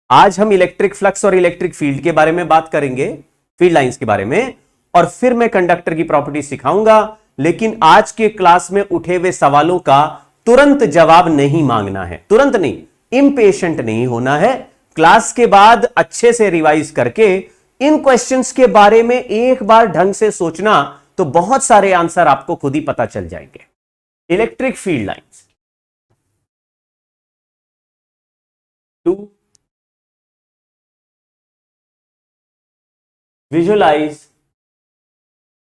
आज हम electric flux और इलेक्ट्रिक फील्ड के बारे में बात करेंगे, फील्ड लाइंस के बारे में, और फिर मैं कंडक्टर की प्रॉपर्टी सिखाऊंगा। लेकिन आज के क्लास में उठे हुए सवालों का तुरंत जवाब नहीं मांगना है, तुरंत नहीं, इंपेशेंट नहीं होना है। क्लास के बाद अच्छे से रिवाइज करके इन क्वेश्चंस के बारे में एक बार ढंग से सोचना, तो बहुत सारे आंसर आपको खुद ही पता चल जाएंगे। Electric field lines, to visualise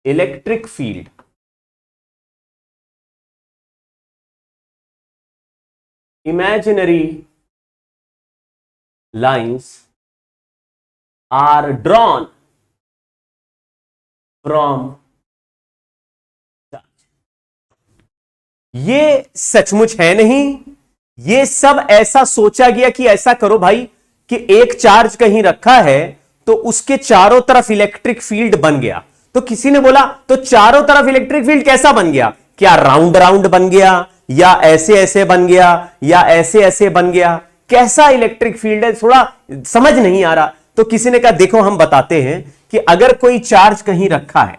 electric field, imaginary lines are drawn from charge। ये सचमुच है नहीं, ये सब ऐसा सोचा गया कि ऐसा करो भाई कि एक चार्ज कहीं रखा है तो उसके चारों तरफ इलेक्ट्रिक फील्ड बन गया। तो किसी ने बोला तो चारों तरफ इलेक्ट्रिक फील्ड कैसा बन गया? क्या राउंड राउंड बन गया, या ऐसे ऐसे बन गया, या ऐसे ऐसे बन गया? कैसा इलेक्ट्रिक फील्ड है, थोड़ा समझ नहीं आ रहा। तो किसी ने कहा देखो हम बताते हैं कि अगर कोई चार्ज कहीं रखा है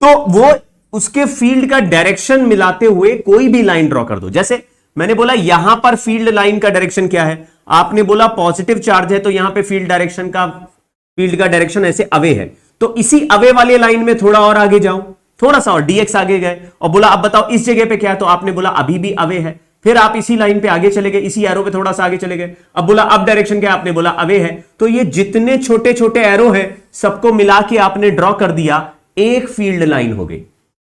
तो वो उसके फील्ड का डायरेक्शन मिलाते हुए कोई भी लाइन ड्रॉ कर दो। जैसे मैंने बोला यहां पर फील्ड लाइन का डायरेक्शन क्या है, आपने बोला पॉजिटिव चार्ज है तो यहां पे फील्ड का डायरेक्शन ऐसे अवे है। तो इसी अवे वाले लाइन में थोड़ा और आगे जाऊं, थोड़ा सा और डीएक्स आगे गए और बोला अब बताओ इस जगह पे क्या है, तो आपने बोला अभी भी अवे है। फिर आप इसी लाइन पे आगे चले गए, इसी एरो पे थोड़ा सा आगे चले गए, अब बोला अब डायरेक्शन क्या है, आपने बोला अवे है। तो ये जितने छोटे छोटे एरो है सबको मिला के आपने ड्रॉ कर दिया, एक फील्ड लाइन हो गई।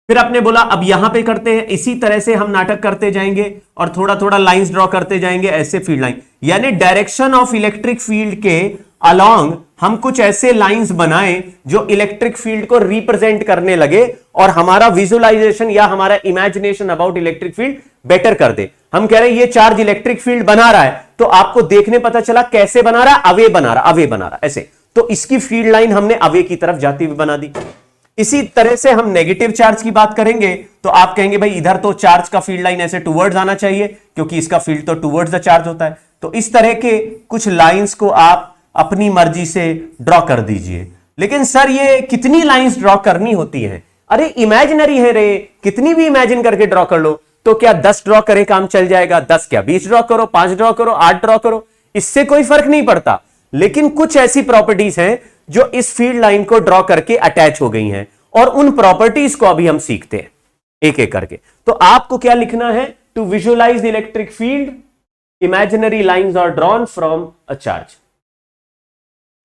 फिर आपने बोला अब यहां पे करते हैं, इसी तरह से हम नाटक करते जाएंगे और थोड़ा थोड़ा लाइंस ड्रॉ करते जाएंगे, ऐसे फील्ड लाइन। यानी डायरेक्शन ऑफ इलेक्ट्रिक फील्ड के अलोंग हम कुछ ऐसे लाइंस बनाएं जो इलेक्ट्रिक फील्ड को रिप्रेजेंट करने लगे और हमारा विजुअलाइजेशन या हमारा imagination about electric field better कर दे। हम कह रहे हैं ये चार्ज इलेक्ट्रिक फील्ड बना रहा है, तो आपको देखने पता चला कैसे बना रहा है, अवे बना रहा ऐसे। तो इसकी फील्ड लाइन हमने अवे की तरफ जाती हुई बना दी। इसी तरह से हम नेगेटिव चार्ज की बात करेंगे तो आप कहेंगे भाई इधर तो चार्ज का फील्ड लाइन ऐसे टुवर्ड्स आना चाहिए क्योंकि इसका फील्ड तो टुवर्ड्स द चार्ज होता है। तो इस तरह के कुछ लाइंस को आप अपनी मर्जी से ड्रॉ कर दीजिए। लेकिन सर ये कितनी लाइंस ड्रॉ करनी होती हैं? अरे इमेजिनरी है रे, कितनी भी इमेजिन करके ड्रॉ कर लो। तो क्या 10 ड्रॉ करें काम चल जाएगा? 10 क्या 20 ड्रॉ करो, 5 ड्रॉ करो, 8 ड्रॉ करो, इससे कोई फर्क नहीं पड़ता। लेकिन कुछ ऐसी प्रॉपर्टीज हैं जो इस फील्ड लाइन को ड्रॉ करके अटैच हो गई हैं और उन प्रॉपर्टीज को अभी हम सीखते हैं एक एक करके। तो आपको क्या लिखना है? To visualise electric field, imaginary lines are drawn from a charge.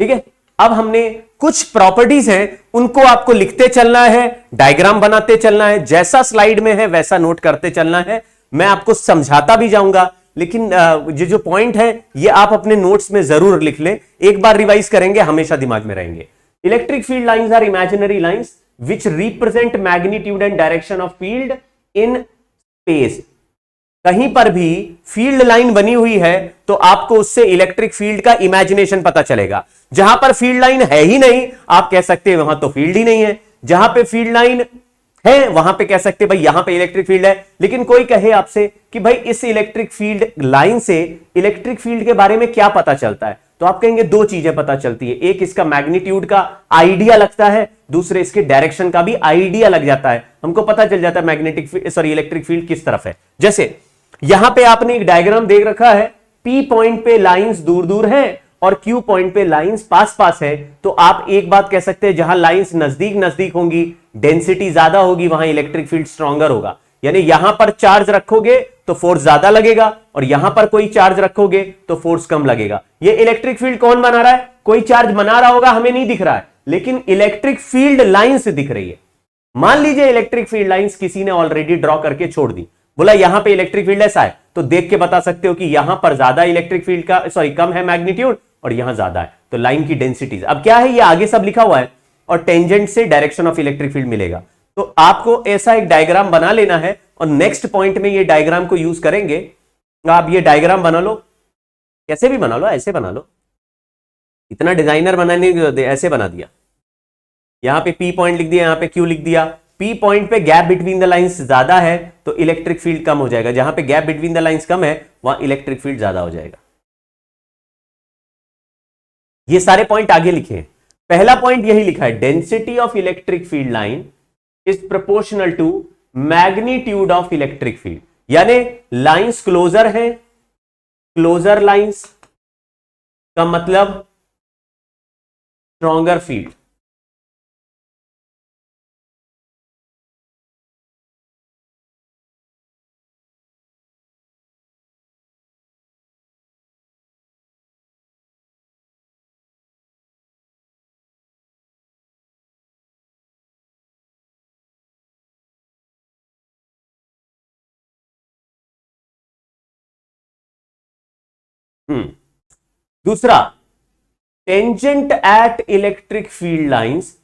ठीक है, अब हमने कुछ प्रॉपर्टीज हैं उनको आपको लिखते चलना है, डायग्राम बनाते चलना है, जैसा स्लाइड में है वैसा नोट करते चलना है। मैं आपको समझाता भी जाऊंगा, लेकिन ये जो पॉइंट है ये आप अपने नोट्स में जरूर लिख लें, एक बार रिवाइज करेंगे हमेशा दिमाग में रहेंगे। Electric field lines are imaginary lines which represent magnitude and direction of field in space. कहीं पर भी फील्ड लाइन बनी हुई है तो आपको उससे इलेक्ट्रिक फील्ड का इमेजिनेशन पता चलेगा। जहां पर फील्ड लाइन है ही नहीं, आप कह सकते हैं वहां तो फील्ड ही नहीं है। जहां पे फील्ड लाइन है वहां पे कह सकते हैं भाई यहां पे इलेक्ट्रिक फील्ड है। लेकिन कोई कहे आपसे कि भाई इस इलेक्ट्रिक फील्ड लाइन से इलेक्ट्रिक फील्ड के बारे में क्या पता चलता है, तो आप कहेंगे दो चीजें पता चलती है। एक इसका मैग्नीट्यूड का आइडिया लगता है, दूसरे इसके डायरेक्शन का भी आइडिया लग जाता है। हमको पता चल जाता है इलेक्ट्रिक फील्ड किस तरफ है। जैसे यहां पे आपने एक डायग्राम देख रखा है, P पॉइंट पे लाइंस दूर दूर है और Q पॉइंट पे लाइंस पास पास है। तो आप एक बात कह सकते हैं, जहां लाइंस नजदीक नजदीक होंगी, डेंसिटी ज्यादा होगी, वहां इलेक्ट्रिक फील्ड स्ट्रॉन्गर होगा। यानी यहां पर चार्ज रखोगे तो फोर्स ज्यादा लगेगा और यहां पर कोई चार्ज रखोगे तो फोर्स कम लगेगा। ये इलेक्ट्रिक फील्ड कौन बना रहा है? कोई चार्ज बना रहा होगा, हमें नहीं दिख रहा है, लेकिन इलेक्ट्रिक फील्ड लाइंस दिख रही है। मान लीजिए इलेक्ट्रिक फील्ड लाइंस किसी ने ऑलरेडी ड्रॉ करके छोड़ दी, बोला यहां पे इलेक्ट्रिक फील्ड ऐसा है, तो देख के बता सकते हो कि यहां पर ज्यादा इलेक्ट्रिक फील्ड का कम है मैग्नीट्यूड और यहां ज्यादा है, तो लाइन की डेंसिटीज। अब क्या है, ये आगे सब लिखा हुआ है और टेंजेंट से डायरेक्शन ऑफ इलेक्ट्रिक फील्ड मिलेगा। तो आपको ऐसा एक डायग्राम बना लेना है और नेक्स्ट पॉइंट में ये डायग्राम को यूज करेंगे। आप ये डायग्राम बना लो, कैसे भी बना लो, ऐसे बना लो, इतना डिजाइनर बनाने ऐसे बना दिया। यहां पे P पॉइंट लिख दिया, यहां पे Q लिख दिया। P पॉइंट पे गैप बिटवीन द लाइंस ज्यादा है तो इलेक्ट्रिक फील्ड कम हो जाएगा, जहां पे गैप बिटवीन द लाइंस कम है वहां इलेक्ट्रिक फील्ड ज्यादा हो जाएगा। ये सारे पॉइंट आगे लिखे हैं। पहला पॉइंट यही लिखा है, density of electric field line is proportional to magnitude of electric field. यानी लाइंस क्लोजर है, क्लोजर लाइंस का मतलब स्ट्रॉन्गर फील्ड। दूसरा, tangent at electric field lines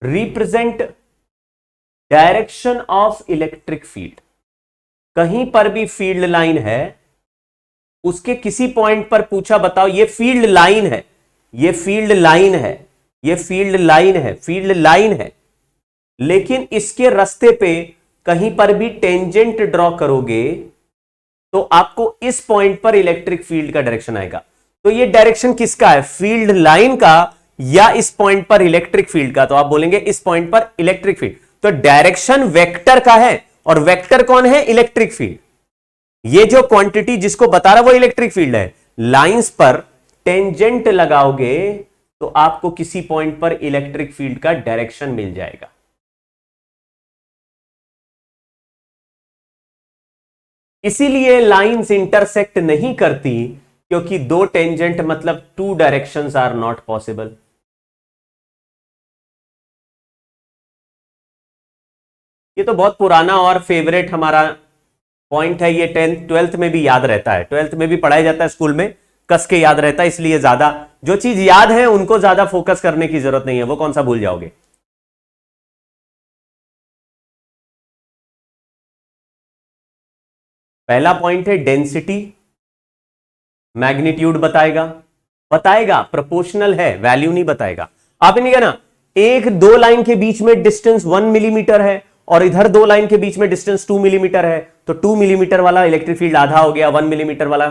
represent direction of electric field. कहीं पर भी फील्ड लाइन है, उसके किसी पॉइंट पर पूछा बताओ ये फील्ड लाइन है, ये फील्ड लाइन है, ये फील्ड लाइन है, फील्ड लाइन है, लेकिन इसके रास्ते पे कहीं पर भी टेंजेंट ड्रॉ करोगे तो आपको इस पॉइंट पर इलेक्ट्रिक फील्ड का डायरेक्शन आएगा। तो ये डायरेक्शन किसका है, फील्ड लाइन का या इस पॉइंट पर इलेक्ट्रिक फील्ड का? तो आप बोलेंगे इस पॉइंट पर इलेक्ट्रिक फील्ड। तो डायरेक्शन वेक्टर का है, और वेक्टर कौन है, इलेक्ट्रिक फील्ड। ये जो क्वांटिटी जिसको बता रहा वो इलेक्ट्रिक फील्ड है। लाइंस पर टेंजेंट लगाओगे तो आपको किसी पॉइंट पर इलेक्ट्रिक फील्ड का डायरेक्शन मिल जाएगा। इसीलिए लाइंस इंटरसेक्ट नहीं करती, क्योंकि दो टेंजेंट मतलब two directions are not possible. ये तो बहुत पुराना और फेवरेट हमारा पॉइंट है। ये 10th 12th में भी याद रहता है, 12th में भी पढ़ाया जाता है स्कूल में, कस के याद रहता है। इसलिए ज्यादा जो चीज याद है उनको ज्यादा फोकस करने की जरूरत नहीं है, वो कौन सा भूल जाओगे। पहला पॉइंट है डेंसिटी, मैग्नीट्यूड बताएगा, बताएगा प्रोपोर्शनल है, वैल्यू नहीं बताएगा। आपने नहीं कहना एक दो लाइन के बीच में डिस्टेंस 1 मिलीमीटर है और इधर दो लाइन के बीच में डिस्टेंस 2 मिलीमीटर है, तो 2 मिलीमीटर वाला इलेक्ट्रिक फील्ड आधा हो गया, 1 मिलीमीटर वाला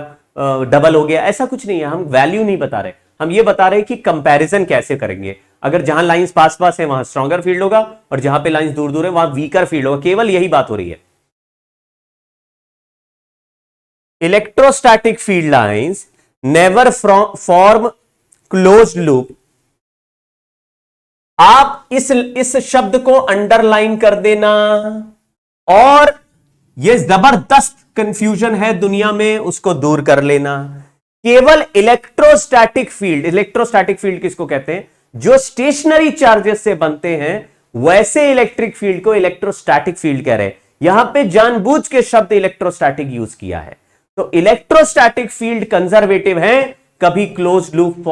डबल हो गया। ऐसा कुछ नहीं है, हम वैल्यू नहीं बता रहे, हम ये बता रहे हैं कि कंपैरिजन कैसे करेंगे। अगर जहां लाइंस पास पास है वहां स्ट्रॉन्गर फील्ड होगा, और जहां पे लाइंस दूर दूर है वहां वीकर फील्ड होगा। केवल यही बात हो रही है। Electrostatic field lines never form closed loop. आप इस शब्द को अंडरलाइन कर देना, और ये जबरदस्त कंफ्यूजन है दुनिया में, उसको दूर कर लेना। केवल इलेक्ट्रोस्टैटिक फील्ड, इलेक्ट्रोस्टैटिक फील्ड किसको कहते हैं, जो स्टेशनरी चार्जेस से बनते हैं, वैसे इलेक्ट्रिक फील्ड को इलेक्ट्रोस्टैटिक फील्ड कह रहे हैं। यहां पे जानबूझ के शब्द इलेक्ट्रोस्टैटिक यूज किया है। तो इलेक्ट्रोस्टैटिक फील्ड कंजर्वेटिव है, कभी क्लोज लूप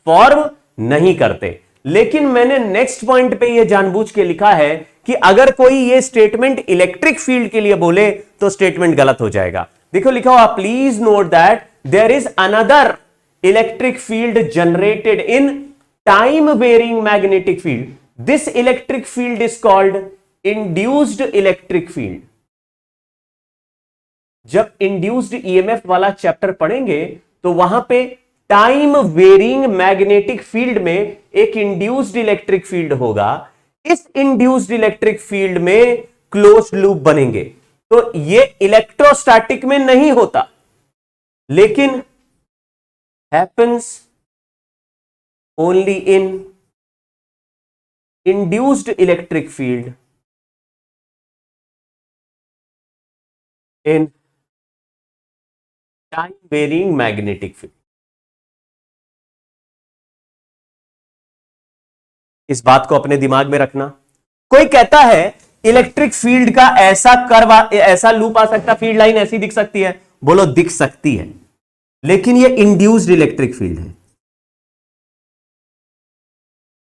फॉर्म नहीं करते। लेकिन मैंने नेक्स्ट पॉइंट पे यह जानबूझ के लिखा है कि अगर कोई ये स्टेटमेंट इलेक्ट्रिक फील्ड के लिए बोले तो स्टेटमेंट गलत हो जाएगा। देखो लिखा हुआ, please note that there is another electric field generated in time varying magnetic field. This electric field is called induced electric field. जब इंड्यूस्ड ईएमएफ वाला चैप्टर पढ़ेंगे तो वहां पे टाइम वेरिंग मैग्नेटिक फील्ड में एक इंड्यूस्ड इलेक्ट्रिक फील्ड होगा। इस इंड्यूस्ड इलेक्ट्रिक फील्ड में क्लोज्ड लूप बनेंगे। तो ये इलेक्ट्रोस्टैटिक में नहीं होता, लेकिन happens only in induced electric field in time varying magnetic field. इस बात को अपने दिमाग में रखना। कोई कहता है इलेक्ट्रिक फील्ड का ऐसा कर्व, ऐसा लूप आ सकता, फील्ड लाइन ऐसी दिख सकती है, बोलो दिख सकती है, लेकिन ये इंड्यूस्ड इलेक्ट्रिक फील्ड है।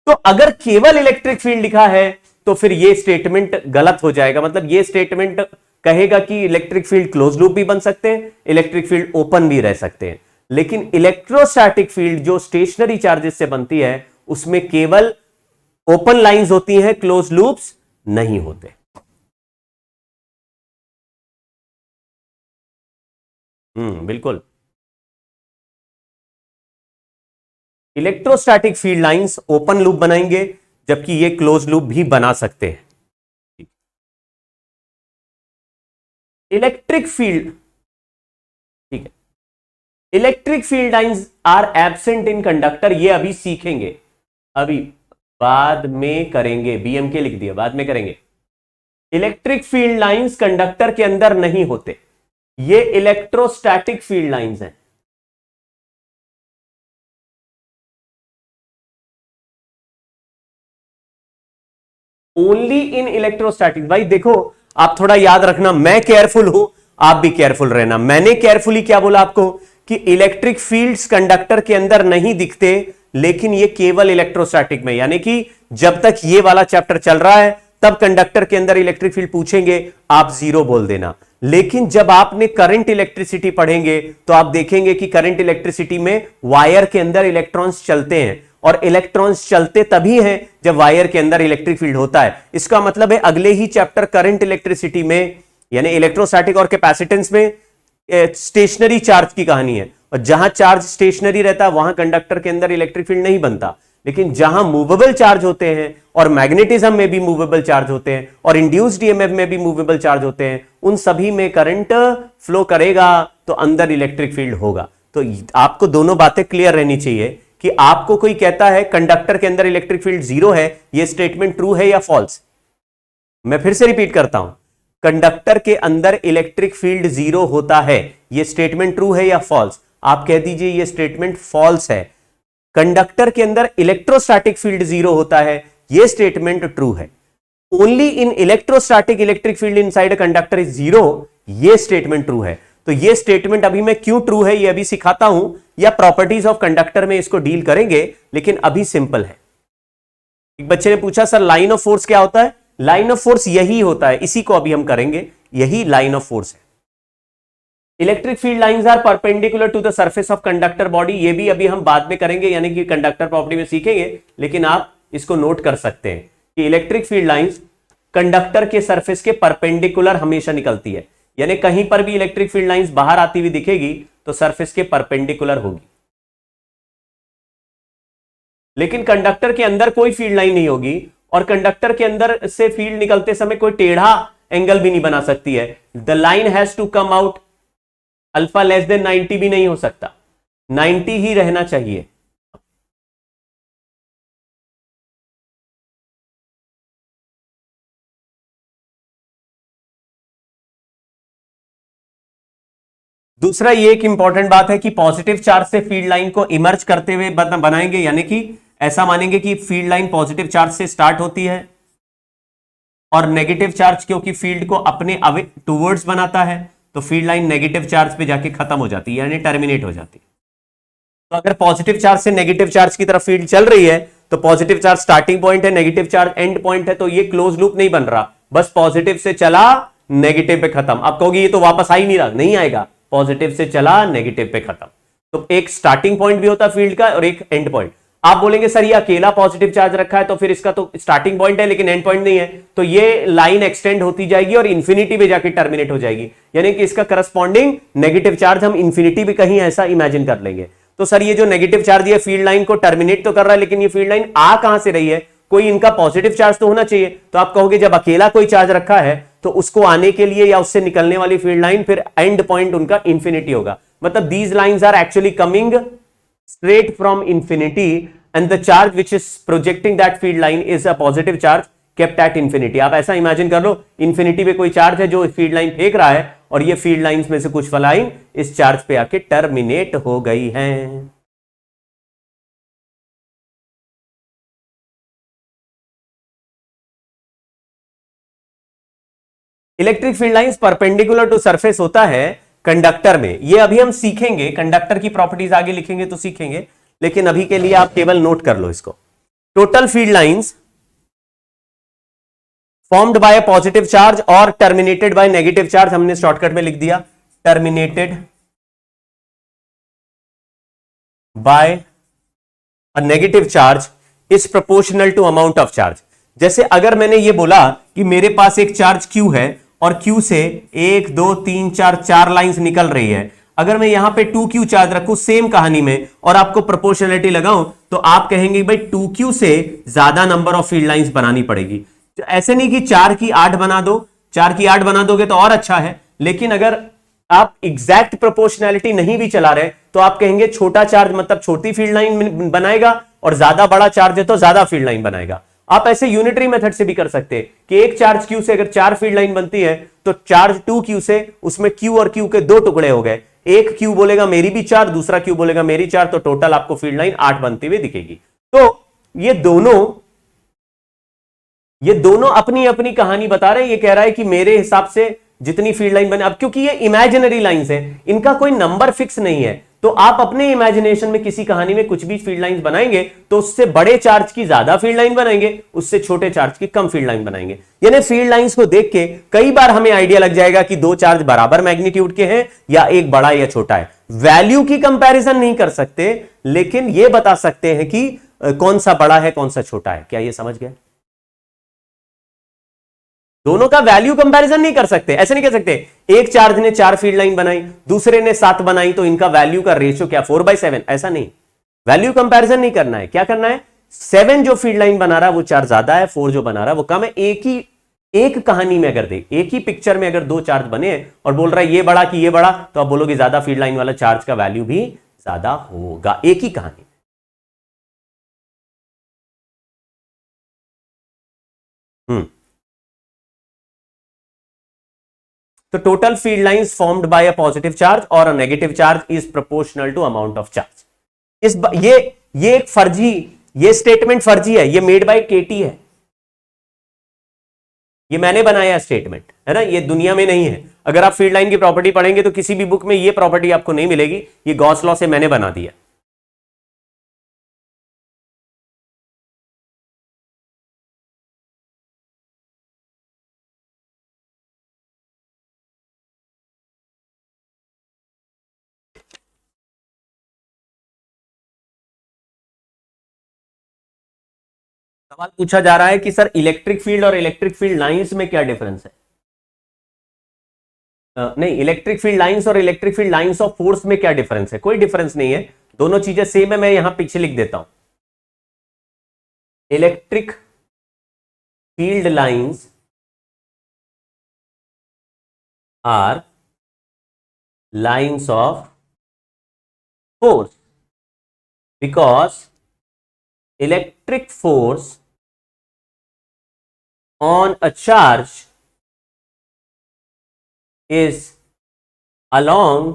तो अगर केवल इलेक्ट्रिक फील्ड लिखा है तो फिर ये स्टेटमेंट गलत हो जाएगा। मतलब ये स्टेटमेंट कहेगा कि इलेक्ट्रिक फील्ड क्लोज लूप भी बन सकते हैं, इलेक्ट्रिक फील्ड ओपन भी रह सकते हैं, लेकिन इलेक्ट्रोस्टैटिक फील्ड जो स्टेशनरी चार्जेस से बनती है उसमें केवल ओपन लाइंस होती हैं, क्लोज लूप्स नहीं होते। बिल्कुल। Electrostatic field lines open loop बनाएंगे, जबकि ये क्लोज लूप भी बना सकते हैं। इलेक्ट्रिक फील्ड, ठीक है, electric field lines are absent in conductor, ये अभी सीखेंगे, अभी बाद में करेंगे, बीएमके लिख दिया, बाद में करेंगे। इलेक्ट्रिक फील्ड लाइंस कंडक्टर के अंदर नहीं होते, ये इलेक्ट्रोस्टैटिक फील्ड लाइंस हैं। Only in electrostatic. भाई देखो, आप थोड़ा याद रखना, मैं केयरफुल हूं, आप भी केयरफुल रहना। मैंने केयरफुली क्या बोला आपको कि इलेक्ट्रिक फील्ड्स कंडक्टर के अंदर नहीं दिखते, लेकिन ये केवल इलेक्ट्रोस्टैटिक में, यानी कि जब तक ये वाला चैप्टर चल रहा है तब कंडक्टर के अंदर इलेक्ट्रिक फील्ड पूछेंगे, आप जीरो बोल देना। लेकिन जब आपने करंट इलेक्ट्रिसिटी पढ़ेंगे तो आप देखेंगे कि करंट इलेक्ट्रिसिटी में वायर के अंदर इलेक्ट्रॉन्स चलते हैं, और इलेक्ट्रॉन्स चलते तभी हैं जब वायर के अंदर इलेक्ट्रिक फील्ड होता है। इसका मतलब है अगले ही चैप्टर करंट इलेक्ट्रिसिटी में, यानी इलेक्ट्रोस्टैटिक और कैपेसिटेंस में स्टेशनरी चार्ज की कहानी है, और जहां चार्ज स्टेशनरी रहता है वहां कंडक्टर के अंदर इलेक्ट्रिक फील्ड नहीं बनता। लेकिन जहां मूवेबल चार्ज होते हैं, और मैग्नेटिज्म में भी मूवेबल चार्ज होते हैं, और इंड्यूस्ड ईएमएफ में भी मूवेबल चार्ज होते हैं, उन सभी में करंट फ्लो करेगा तो अंदर इलेक्ट्रिक फील्ड होगा। तो आपको दोनों बातें क्लियर रहनी चाहिए कि आपको कोई कहता है कंडक्टर के अंदर इलेक्ट्रिक फील्ड जीरो है, यह स्टेटमेंट ट्रू है या फॉल्स। मैं फिर से रिपीट करता हूं, कंडक्टर के अंदर इलेक्ट्रिक फील्ड जीरो होता है, यह स्टेटमेंट ट्रू है या फॉल्स। आप कह दीजिए यह स्टेटमेंट फॉल्स है। कंडक्टर के अंदर इलेक्ट्रोस्टैटिक फील्ड जीरो होता है, यह स्टेटमेंट ट्रू है। Only in electrostatic electric field inside a conductor is zero, यह स्टेटमेंट ट्रू है। तो यह स्टेटमेंट अभी मैं क्यों ट्रू है यह अभी सिखाता हूं, या प्रॉपर्टीज ऑफ कंडक्टर में इसको डील करेंगे, लेकिन अभी सिंपल है। एक बच्चे ने पूछा सर लाइन ऑफ फोर्स क्या होता है? लाइन ऑफ फोर्स यही होता है, इसी को अभी हम करेंगे, यही लाइन ऑफ फोर्स है। Electric field lines are perpendicular to the surface of conductor body, ये भी अभी हम बाद में करेंगे, यानी कि कंडक्टर प्रॉपर्टी में सीखेंगे, लेकिन आप इसको नोट कर सकते हैं कि इलेक्ट्रिक फील्ड लाइंस कंडक्टर के सरफेस के परपेंडिकुलर हमेशा निकलती है, यानी कहीं पर भी इलेक्ट्रिक फील्ड लाइंस बाहर आती हुई दिखेगी तो सरफेस के परपेंडिकुलर होगी। लेकिन कंडक्टर के अंदर कोई फील्ड लाइन नहीं होगी, और कंडक्टर के अंदर से फील्ड निकलते समय कोई टेढ़ा एंगल भी नहीं बना सकती है। The line has to come out, alpha less than 90 भी नहीं हो सकता, 90 ही रहना चाहिए। दूसरा ये एक इंपॉर्टेंट बात है कि पॉजिटिव चार्ज से फील्ड लाइन को इमर्ज करते हुए बनाएंगे, यानी कि ऐसा मानेंगे कि फील्ड लाइन पॉजिटिव चार्ज से स्टार्ट होती है, और नेगेटिव चार्ज क्योंकि फील्ड को अपने अवे टूवर्ड्स बनाता है, तो फील्ड लाइन नेगेटिव चार्ज पे जाके खत्म हो जाती है, यानी टर्मिनेट हो जाती है। तो अगर पॉजिटिव चार्ज से नेगेटिव चार्ज की तरफ फील्ड चल रही है, तो पॉजिटिव चार्ज स्टार्टिंग पॉइंट है, नेगेटिव चार्ज एंड पॉइंट है, तो ये क्लोज लूप नहीं बन रहा, बस पॉजिटिव से चला नेगेटिव पे खत्म। आप कहोगे ये तो वापस आ ही नहीं रहा, नहीं आएगा, पॉजिटिव से चला नेगेटिव पे खत्म। तो एक स्टार्टिंग पॉइंट भी होता है फील्ड का और एक एंड पॉइंट। आप बोलेंगे सर ये अकेला पॉजिटिव चार्ज रखा है तो फिर इसका तो स्टार्टिंग पॉइंट है लेकिन एंड पॉइंट नहीं है, तो ये लाइन एक्सटेंड होती जाएगी और इंफिनिटी पे जाके टर्मिनेट हो जाएगी, यानी कि इसका करस्पॉन्डिंग नेगेटिव चार्ज हम इंफिनिटी पे कहीं ऐसा इमेजिन कर लेंगे। तो सर ये जो नेगेटिव चार्ज ये फील्ड लाइन को टर्मिनेट तो कर रहा है, लेकिन ये फील्ड लाइन आ कहां से रही है, कोई इनका पॉजिटिव चार्ज तो होना चाहिए। तो आप कहोगे जब अकेला कोई चार्ज रखा है तो उसको आने के लिए या उससे निकलने वाली फील्ड लाइन फिर एंड पॉइंट उनका इंफिनिटी होगा, मतलब these lines are actually coming straight from infinity and the charge which is projecting that field line is a positive charge kept at infinity। आप ऐसा इमेजिन कर लो इंफिनिटी पे कोई charge है जो फील्ड लाइन फेंक रहा है और ये फील्ड लाइंस में से कुछ लाइन इस चार्ज पे आके टर्मिनेट हो गई हैं। Electric field lines perpendicular to surface होता है कंडक्टर में, ये अभी हम सीखेंगे, कंडक्टर की प्रॉपर्टीज आगे लिखेंगे तो सीखेंगे, लेकिन अभी के लिए आप केवल नोट कर लो इसको। Total field lines formed by a positive charge और टर्मिनेटेड बाय नेगेटिव चार्ज, हमने शॉर्टकट में लिख दिया terminated by a negative charge is proportional to amount of charge. जैसे अगर मैंने ये बोला कि मेरे पास एक चार्ज Q है और Q से 1 2 3 4 4 लाइंस निकल रही है, अगर मैं यहां पे 2q चार्ज रखूं सेम कहानी में और आपको प्रोपोर्शनलिटी लगाऊं तो आप कहेंगे भाई 2q से ज्यादा नंबर ऑफ फील्ड लाइंस बनानी पड़ेगी। तो ऐसे नहीं कि 4 की 8 बना दो, 4 की 8 बना दोगे तो और अच्छा है, लेकिन अगर आप एग्जैक्ट प्रोपोर्शनैलिटी नहीं भी चला रहे तो आप कहेंगे छोटा चार्ज मतलब छोटी फील्ड लाइन बनाएगा और ज्यादा बड़ा चार्ज है तो ज्यादा फील्ड लाइन बनाएगा। आप ऐसे यूनिटरी मेथड से भी कर सकते हैं कि एक चार्ज Q से अगर 4 फील्ड लाइन बनती है तो चार्ज 2Q से उसमें Q और Q के 2 टुकड़े हो गए, एक Q बोलेगा मेरी भी 4, दूसरा Q बोलेगा मेरी 4, तो टोटल आपको फील्ड लाइन 8 बनती हुई दिखेगी। तो ये दोनों अपनी अपनी कहानी बता रहे हैं। ये कह रहा है कि मेरे हिसाब से जितनी फील्ड लाइन बने, अब क्योंकि ये इमेजिनरी लाइंस है, इनका कोई नंबर फिक्स नहीं है, तो आप अपने इमेजिनेशन में किसी कहानी में कुछ भी फील्ड लाइंस बनाएंगे तो उससे बड़े चार्ज की ज्यादा फील्ड लाइन बनाएंगे, उससे छोटे चार्ज की कम फील्ड लाइन बनाएंगे। यानी फील्ड लाइंस को देख के कई बार हमें आइडिया लग जाएगा कि दो चार्ज बराबर मैग्नीट्यूड के हैं या एक बड़ा या छोटा है। वैल्यू की कंपैरिजन नहीं कर सकते, लेकिन यह बता सकते हैं कि कौन सा बड़ा है कौन सा छोटा है। क्या यह समझ गए? दोनों का वैल्यू कंपैरिजन नहीं कर सकते, ऐसे नहीं कह सकते एक चार्ज ने 4 फील्ड लाइन बनाई दूसरे ने 7 बनाई तो इनका वैल्यू का रेशियो क्या 4/7, ऐसा नहीं। वैल्यू कंपैरिजन नहीं करना है। क्या करना है, 7 जो फील्ड लाइन बना रहा है वो 4 ज्यादा है, 4 जो बना रहा है वो कम है। एक कहानी में अगर देख, एक ही पिक्चर में अगर 2 चार्ज बने और बोल रहा है ये बड़ा कि ये बड़ा, तो आप बोलोगे ज्यादा फील्ड लाइन वाला चार्ज का वैल्यू भी ज्यादा होगा, एक ही कहानी। तो total field lines formed by a positive charge और a negative charge is proportional to amount of charge. ये एक फर्जी, ये स्टेटमेंट फर्जी है, ये मेड बाय केटी है, ये मैंने बनाया स्टेटमेंट है ना, ये दुनिया में नहीं है। अगर आप फील्ड लाइन की प्रॉपर्टी पढ़ेंगे तो किसी भी बुक में ये प्रॉपर्टी आपको नहीं मिलेगी, ये गॉस लॉ से मैंने बना दिया। सवाल पूछा जा रहा है कि सर इलेक्ट्रिक फील्ड और इलेक्ट्रिक फील्ड लाइंस में क्या डिफरेंस है? नहीं, इलेक्ट्रिक फील्ड लाइंस और electric field lines of force में क्या डिफरेंस है? कोई डिफरेंस नहीं है, दोनों चीजें सेम है। मैं यहां पीछे लिख देता हूं, electric field lines are lines of force because electric force on a charge is along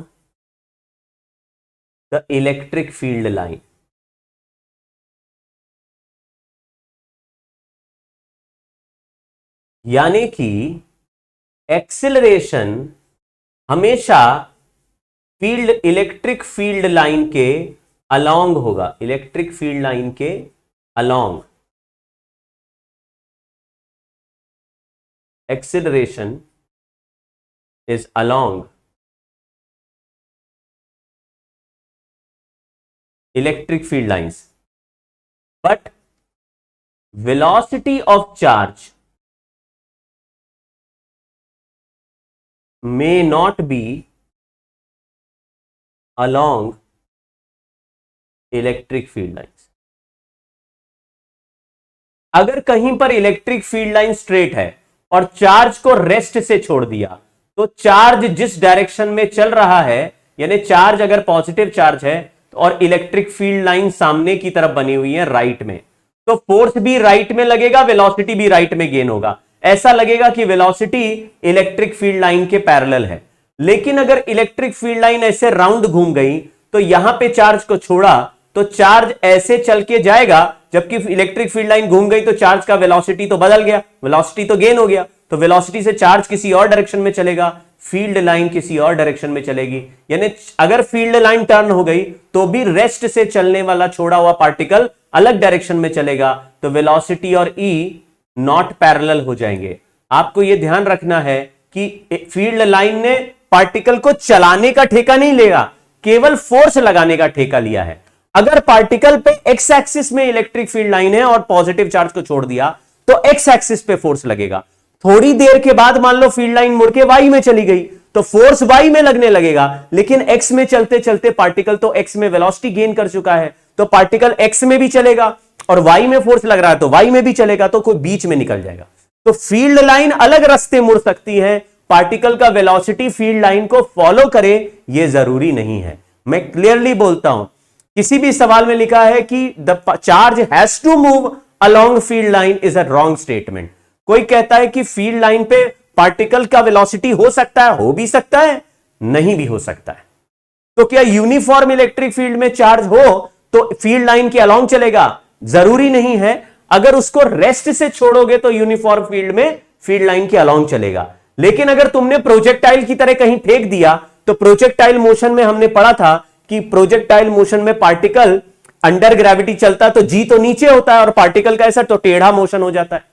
the electric field line. यानी कि एक्सेलरेशन हमेशा इलेक्ट्रिक फील्ड लाइन के अलोंग होगा, इलेक्ट्रिक फील्ड लाइन के along. Acceleration is along electric field lines, but velocity of charge may not be along electric field lines. अगर कहीं पर electric field line straight है और चार्ज को रेस्ट से छोड़ दिया तो चार्ज जिस डायरेक्शन में चल रहा है, यानी चार्ज अगर पॉजिटिव चार्ज है और इलेक्ट्रिक फील्ड लाइन सामने की तरफ बनी हुई है राइट में, तो फोर्स भी राइट में लगेगा, वेलोसिटी भी राइट में गेन होगा। ऐसा लगेगा कि वेलोसिटी इलेक्ट्रिक फील्ड लाइन के पैरेलल है। लेकिन अगर इलेक्ट्रिक फील्ड लाइन ऐसे राउंड घूम गई तो यहां पे चार्ज को छोड़ा तो चार्ज ऐसे चल के जाएगा, जबकि इलेक्ट्रिक फील्ड लाइन घूम गई तो चार्ज का वेलोसिटी तो बदल गया, वेलोसिटी तो गेन हो गया, तो वेलोसिटी से चार्ज किसी और डायरेक्शन में चलेगा, फील्ड लाइन किसी और डायरेक्शन में चलेगी। यानी अगर फील्ड लाइन टर्न हो गई तो भी रेस्ट से चलने वाला छोड़ा हुआ पार्टिकल अलग डायरेक्शन में चलेगा, तो वेलोसिटी और ई नॉट पैरेलल हो जाएंगे। आपको यह ध्यान रखना है कि फील्ड लाइन ने पार्टिकल को चलाने का ठेका नहीं लेगा, केवल फोर्स लगाने का ठेका लिया है। अगर पार्टिकल पे एक्स एक्सिस में इलेक्ट्रिक फील्ड लाइन है और पॉजिटिव चार्ज को छोड़ दिया तो एक्स एक्सिस पे फोर्स लगेगा। थोड़ी देर के बाद मान लो फील्ड लाइन मुड़ के वाई में चली गई तो फोर्स वाई में लगने लगेगा, लेकिन एक्स में चलते चलते पार्टिकल तो एक्स में वेलोसिटी गेन कर चुका है, तो पार्टिकल एक्स में भी चलेगा, और वाई में फोर्स लग रहा है तो वाई में भी चलेगा, तो कोई बीच में निकल जाएगा। तो फील्ड लाइन अलग रास्ते मुड़ सकती है, पार्टिकल का वेलोसिटी फील्ड लाइन को फॉलो करे यह जरूरी नहीं है। मैं क्लियरली बोलता हूं, किसी भी सवाल में लिखा है कि the charge has to move along field line is a wrong statement. कोई कहता है कि फील्ड लाइन पे पार्टिकल का वेलोसिटी हो सकता है, हो भी सकता है, नहीं भी हो सकता है। तो क्या यूनिफॉर्म इलेक्ट्रिक फील्ड में चार्ज हो तो फील्ड लाइन के अलोंग चलेगा? जरूरी नहीं है। अगर उसको रेस्ट से छोड़ोगे तो यूनिफॉर्म फील्ड में फील्ड लाइन के अलोंग चलेगा। लेकिन अगर तुमने प्रोजेक्टाइल की तरह कहीं फेंक दिया, तो प्रोजेक्टाइल मोशन में हमने पढ़ा था कि प्रोजेक्टाइल मोशन में पार्टिकल अंडर ग्रेविटी चलता तो जी तो नीचे होता है, और पार्टिकल का ऐसा तो टेढ़ा मोशन हो जाता है।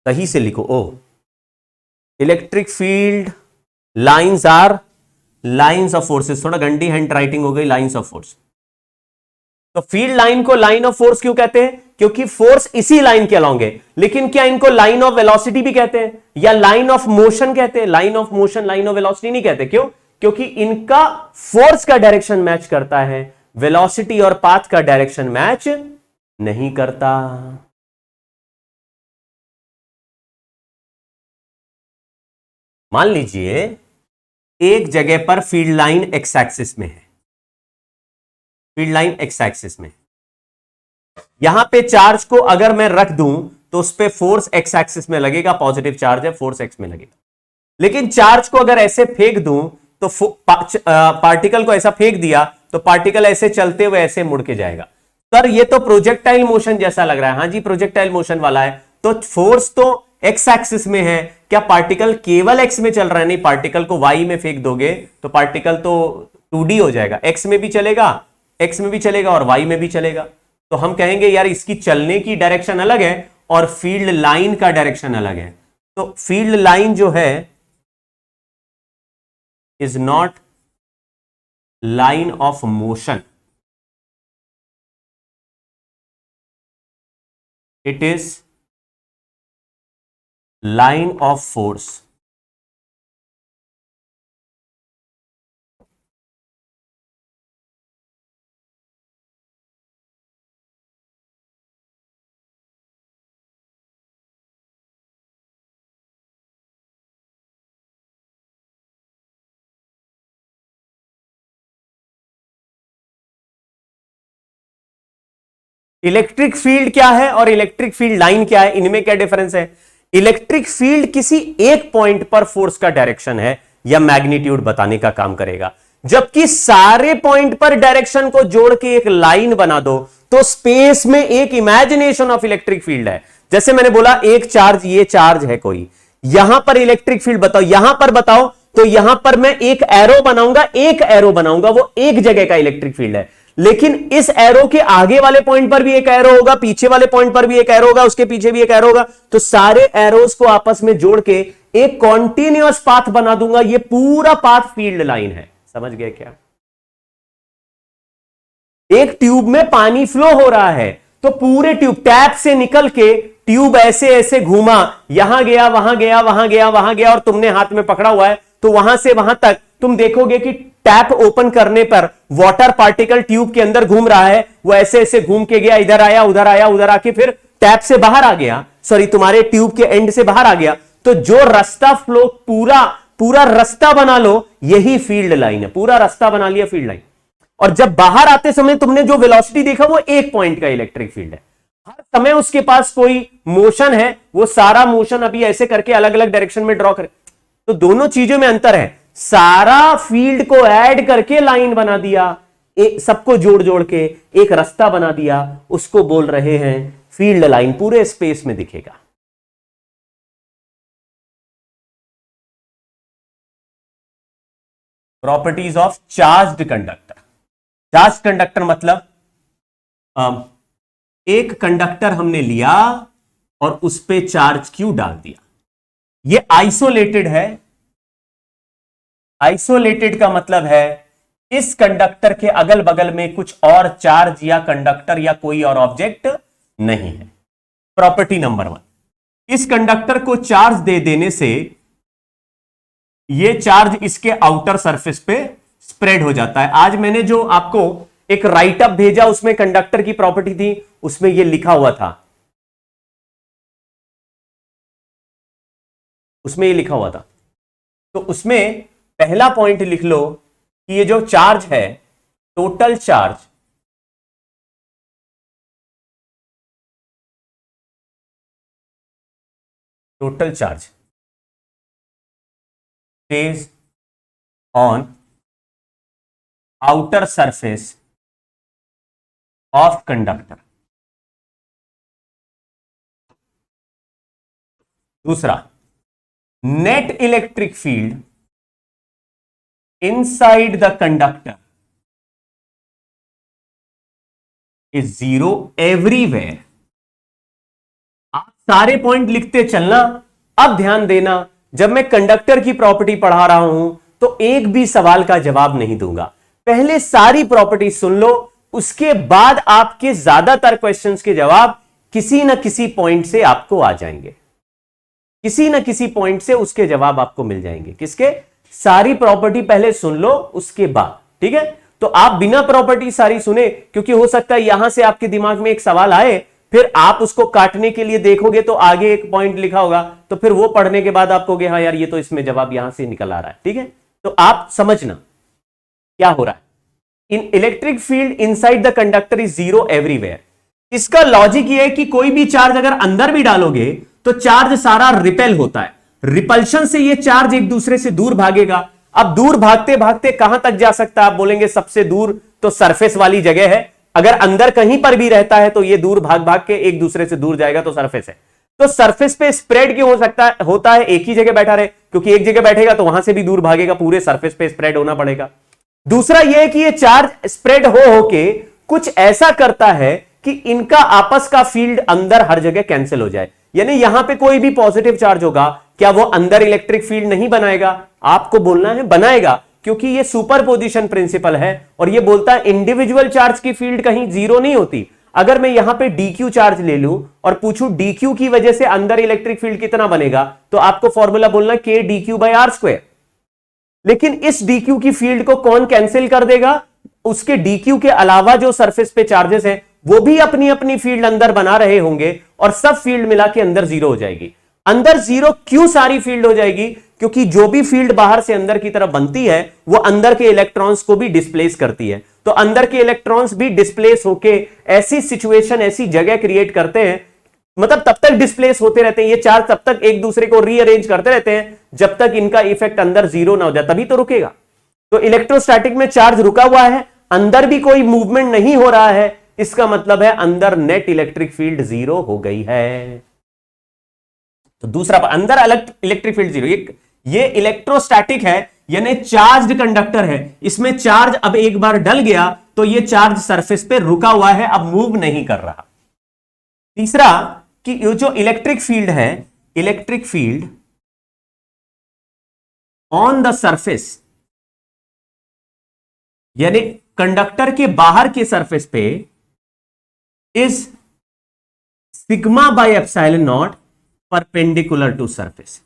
सही से लिखो। Oh electric field lines are lines of forces. थोड़ा गंदी हैंड राइटिंग हो गई, लाइंस ऑफ फोर्स। तो फील्ड लाइन को लाइन ऑफ फोर्स क्यों कहते हैं? क्योंकि फोर्स इसी लाइन के अलोंग है। लेकिन क्या इनको लाइन ऑफ वेलोसिटी भी कहते हैं या लाइन ऑफ मोशन कहते हैं? Line of motion, line of velocity नहीं कहते। क्यों? क्योंकि इनका फोर्स का डायरेक्शन मैच करता है, वेलोसिटी और पाथ का डायरेक्शन मैच नहीं करता। मान लीजिए एक जगह पर फील्ड लाइन एक्स एक्सिस में है, फील्ड लाइन एक्स एक्सिस में, यहां पे चार्ज को अगर मैं रख दूं तो उस पे फोर्स एक्स एक्सिस में लगेगा, पॉजिटिव चार्ज है, फोर्स एक्स में लगेगा। लेकिन चार्ज को अगर ऐसे फेंक दूं तो पार्टिकल को ऐसा फेंक दिया तो पार्टिकल ऐसे चलते हुए ऐसे मुड़ के जाएगा। सर ये तो प्रोजेक्टाइल मोशन जैसा लग रहा है। हाँ जी, प्रोजेक्टाइल मोशन वाला है। तो फोर्स तो एक्स एक्सिस में है, क्या पार्टिकल केवल एक्स में चल रहा है? नहीं, पार्टिकल को वाई में फेंक दोगे तो पार्टिकल तो 2D हो जाएगा, एक्स में भी चलेगा, एक्स में भी चलेगा और वाई में भी चलेगा। तो हम कहेंगे यार इसकी चलने की डायरेक्शन अलग है और फील्ड लाइन का डायरेक्शन अलग है। तो फील्ड लाइन जो है is not line of motion, it is line of force. Electric field क्या है और इलेक्ट्रिक फील्ड लाइन क्या है, इनमें क्या डिफरेंस है? इलेक्ट्रिक फील्ड किसी एक पॉइंट पर फोर्स का डायरेक्शन है या मैग्नीट्यूड बताने का काम करेगा, जबकि सारे पॉइंट पर डायरेक्शन को जोड़ के एक लाइन बना दो तो स्पेस में एक इमेजिनेशन ऑफ इलेक्ट्रिक फील्ड है। जैसे मैंने बोला एक चार्ज, ये चार्ज है कोई, यहां पर इलेक्ट्रिक फील्ड बताओ, यहां पर बताओ, तो यहां पर मैं एक एरो बनाऊंगा, एक एरो बनाऊंगा, वो एक जगह का इलेक्ट्रिक फील्ड है। लेकिन इस एरो के आगे वाले पॉइंट पर भी एक एरो होगा, पीछे वाले पॉइंट पर भी एक एरो होगा, उसके पीछे भी एक एरो होगा, तो सारे एरोस को आपस में जोड़ के एक कॉन्टिन्यूअस पाथ बना दूंगा। ये पूरा पाथ फील्ड लाइन है। समझ गए क्या? एक ट्यूब में पानी फ्लो हो रहा है तो पूरे ट्यूब टैप से निकल के ट्यूब ऐसे ऐसे घूमा, यहां गया, वहां गया, वहां गया, वहां गया, और तुमने हाथ में पकड़ा हुआ है, तो वहां से वहां तक तुम देखोगे कि टैप ओपन करने पर वाटर पार्टिकल ट्यूब के अंदर घूम रहा है, वो ऐसे ऐसे घूम के गया, इधर आया, उधर आया, उधर आके फिर टैप से बाहर आ गया, सॉरी तुम्हारे ट्यूब के एंड से बाहर आ गया। तो जो रास्ता फ्लो पूरा रास्ता बना लो, यही फील्ड लाइन है। पूरा रास्ता बना लिया फील्ड लाइन। और जब बाहर आते समय तुमने जो वेलोसिटी देखा वो एक पॉइंट का इलेक्ट्रिक फील्ड है। हर समय उसके पास कोई मोशन है, वो सारा मोशन अभी ऐसे करके अलग अलग डायरेक्शन में ड्रॉ करे। तो दोनों चीजों में अंतर है। सारा फील्ड को ऐड करके लाइन बना दिया, सबको जोड़ जोड़ के एक रास्ता बना दिया, उसको बोल रहे हैं फील्ड लाइन। पूरे स्पेस में दिखेगा। Properties of charged conductor. Charge conductor मतलब एक कंडक्टर हमने लिया और उस पे चार्ज क्यू डाल दिया। ये आइसोलेटेड है। आइसोलेटेड का मतलब है इस कंडक्टर के अगल बगल में कुछ और चार्ज या कंडक्टर या कोई और ऑब्जेक्ट नहीं है। Property number 1। इस कंडक्टर को चार्ज दे देने से यह चार्ज इसके आउटर सरफेस पे स्प्रेड हो जाता है। आज मैंने जो आपको एक राइटअप भेजा उसमें कंडक्टर की प्रॉपर्टी थी, उसमें यह लिखा हुआ था, उसमें ये लिखा हुआ था। तो उसमें पहला पॉइंट लिख लो कि ये जो चार्ज है, total charge stays on outer surface of conductor। दूसरा, net electric field inside the conductor is zero everywhere। आप सारे पॉइंट लिखते चलना। अब ध्यान देना, जब मैं कंडक्टर की प्रॉपर्टी पढ़ा रहा हूं तो एक भी सवाल का जवाब नहीं दूंगा। पहले सारी प्रॉपर्टी सुन लो, उसके बाद आपके ज्यादातर क्वेश्चंस के जवाब किसी ना किसी पॉइंट से आपको आ जाएंगे, किसी ना किसी पॉइंट से उसके जवाब आपको मिल जाएंगे। किसके? सारी प्रॉपर्टी पहले सुन लो उसके बाद, ठीक है। तो आप बिना प्रॉपर्टी सारी सुने, क्योंकि हो सकता है यहां से आपके दिमाग में एक सवाल आए, फिर आप उसको काटने के लिए देखोगे तो आगे एक पॉइंट लिखा होगा, तो फिर वो पढ़ने के बाद आप कहोगे हाँ यार ये तो इसमें जवाब यहां से निकल आ रहा है, ठीक है। तो आप समझना क्या हो रहा है। इन electric field inside the conductor is zero everywhere. इसका लॉजिक ये है कि कोई भी चार्ज अगर अंदर भी डालोगे तो चार्ज सारा रिपेल होता है, रिपल्शन से ये चार्ज एक दूसरे से दूर भागेगा। अब दूर भागते भागते कहां तक जा सकता है? आप बोलेंगे सबसे दूर तो सरफेस वाली जगह है। अगर अंदर कहीं पर भी रहता है तो ये दूर भाग भाग के एक दूसरे से दूर जाएगा, तो सरफेस है। तो सरफेस पे स्प्रेड क्यों हो सकता है? होता है एक ही जगह बैठा रहे, क्योंकि एक जगह बैठेगा तो वहां से भी दूर भागेगा, पूरे सरफेस पे स्प्रेड होना पड़ेगा। दूसरा यह है कि ये चार्ज स्प्रेड हो के कुछ ऐसा करता है कि इनका आपस का फील्ड अंदर हर जगह कैंसिल हो जाए। यानी यहां पे कोई भी पॉजिटिव चार्ज होगा, क्या वो अंदर इलेक्ट्रिक फील्ड नहीं बनाएगा? आपको बोलना है बनाएगा, क्योंकि ये सुपरपोजिशन प्रिंसिपल है और ये बोलता है इंडिविजुअल चार्ज की फील्ड कहीं जीरो नहीं होती। अगर मैं यहां पे डीक्यू चार्ज ले लूं और पूछूं डीक्यू की वजह से अंदर इलेक्ट्रिक फील्ड कितना बनेगा, तो आपको फॉर्मूला बोलना के डीक्यू बाय आर स्क्वायर। लेकिन इस डीक्यू की फील्ड को कौन कैंसिल कर देगा? उसके डीक्यू के अलावा जो सरफेस पे चार्जेस हैं वो भी अपनी अपनी फील्ड अंदर बना रहे होंगे और सब फील्ड मिला के अंदर जीरो हो जाएगी। अंदर जीरो क्यों सारी फील्ड हो जाएगी? क्योंकि जो भी फील्ड बाहर से अंदर की तरफ बनती है वो अंदर के इलेक्ट्रॉन्स को भी डिस्प्लेस करती है। तो अंदर के इलेक्ट्रॉन्स भी डिस्प्लेस होके ऐसी सिचुएशन, ऐसी जगह क्रिएट करते हैं, मतलब तब तक डिस्प्लेस होते रहते हैं ये चार्ज, तब तक एक दूसरे को रीअरेंज करते रहते हैं जब तक इनका इफेक्ट अंदर जीरो ना हो जाए, तभी तो रुकेगा। तो इलेक्ट्रोस्टैटिक में चार्ज रुका हुआ है, अंदर भी कोई मूवमेंट नहीं हो रहा है, इसका मतलब है अंदर नेट इलेक्ट्रिक फील्ड जीरो हो गई है। तो दूसरा, अंदर इलेक्ट्रिक फील्ड जीरो। ये इलेक्ट्रोस्टैटिक है, यानी चार्ज्ड कंडक्टर है, इसमें चार्ज अब एक बार डल गया तो ये चार्ज सरफेस पे रुका हुआ है, अब मूव नहीं कर रहा। तीसरा कि ये जो इलेक्ट्रिक फील्ड है, electric field on the surface, यानी कंडक्टर के बाहर के सरफेस पे, is sigma by epsilon naught perpendicular to surface.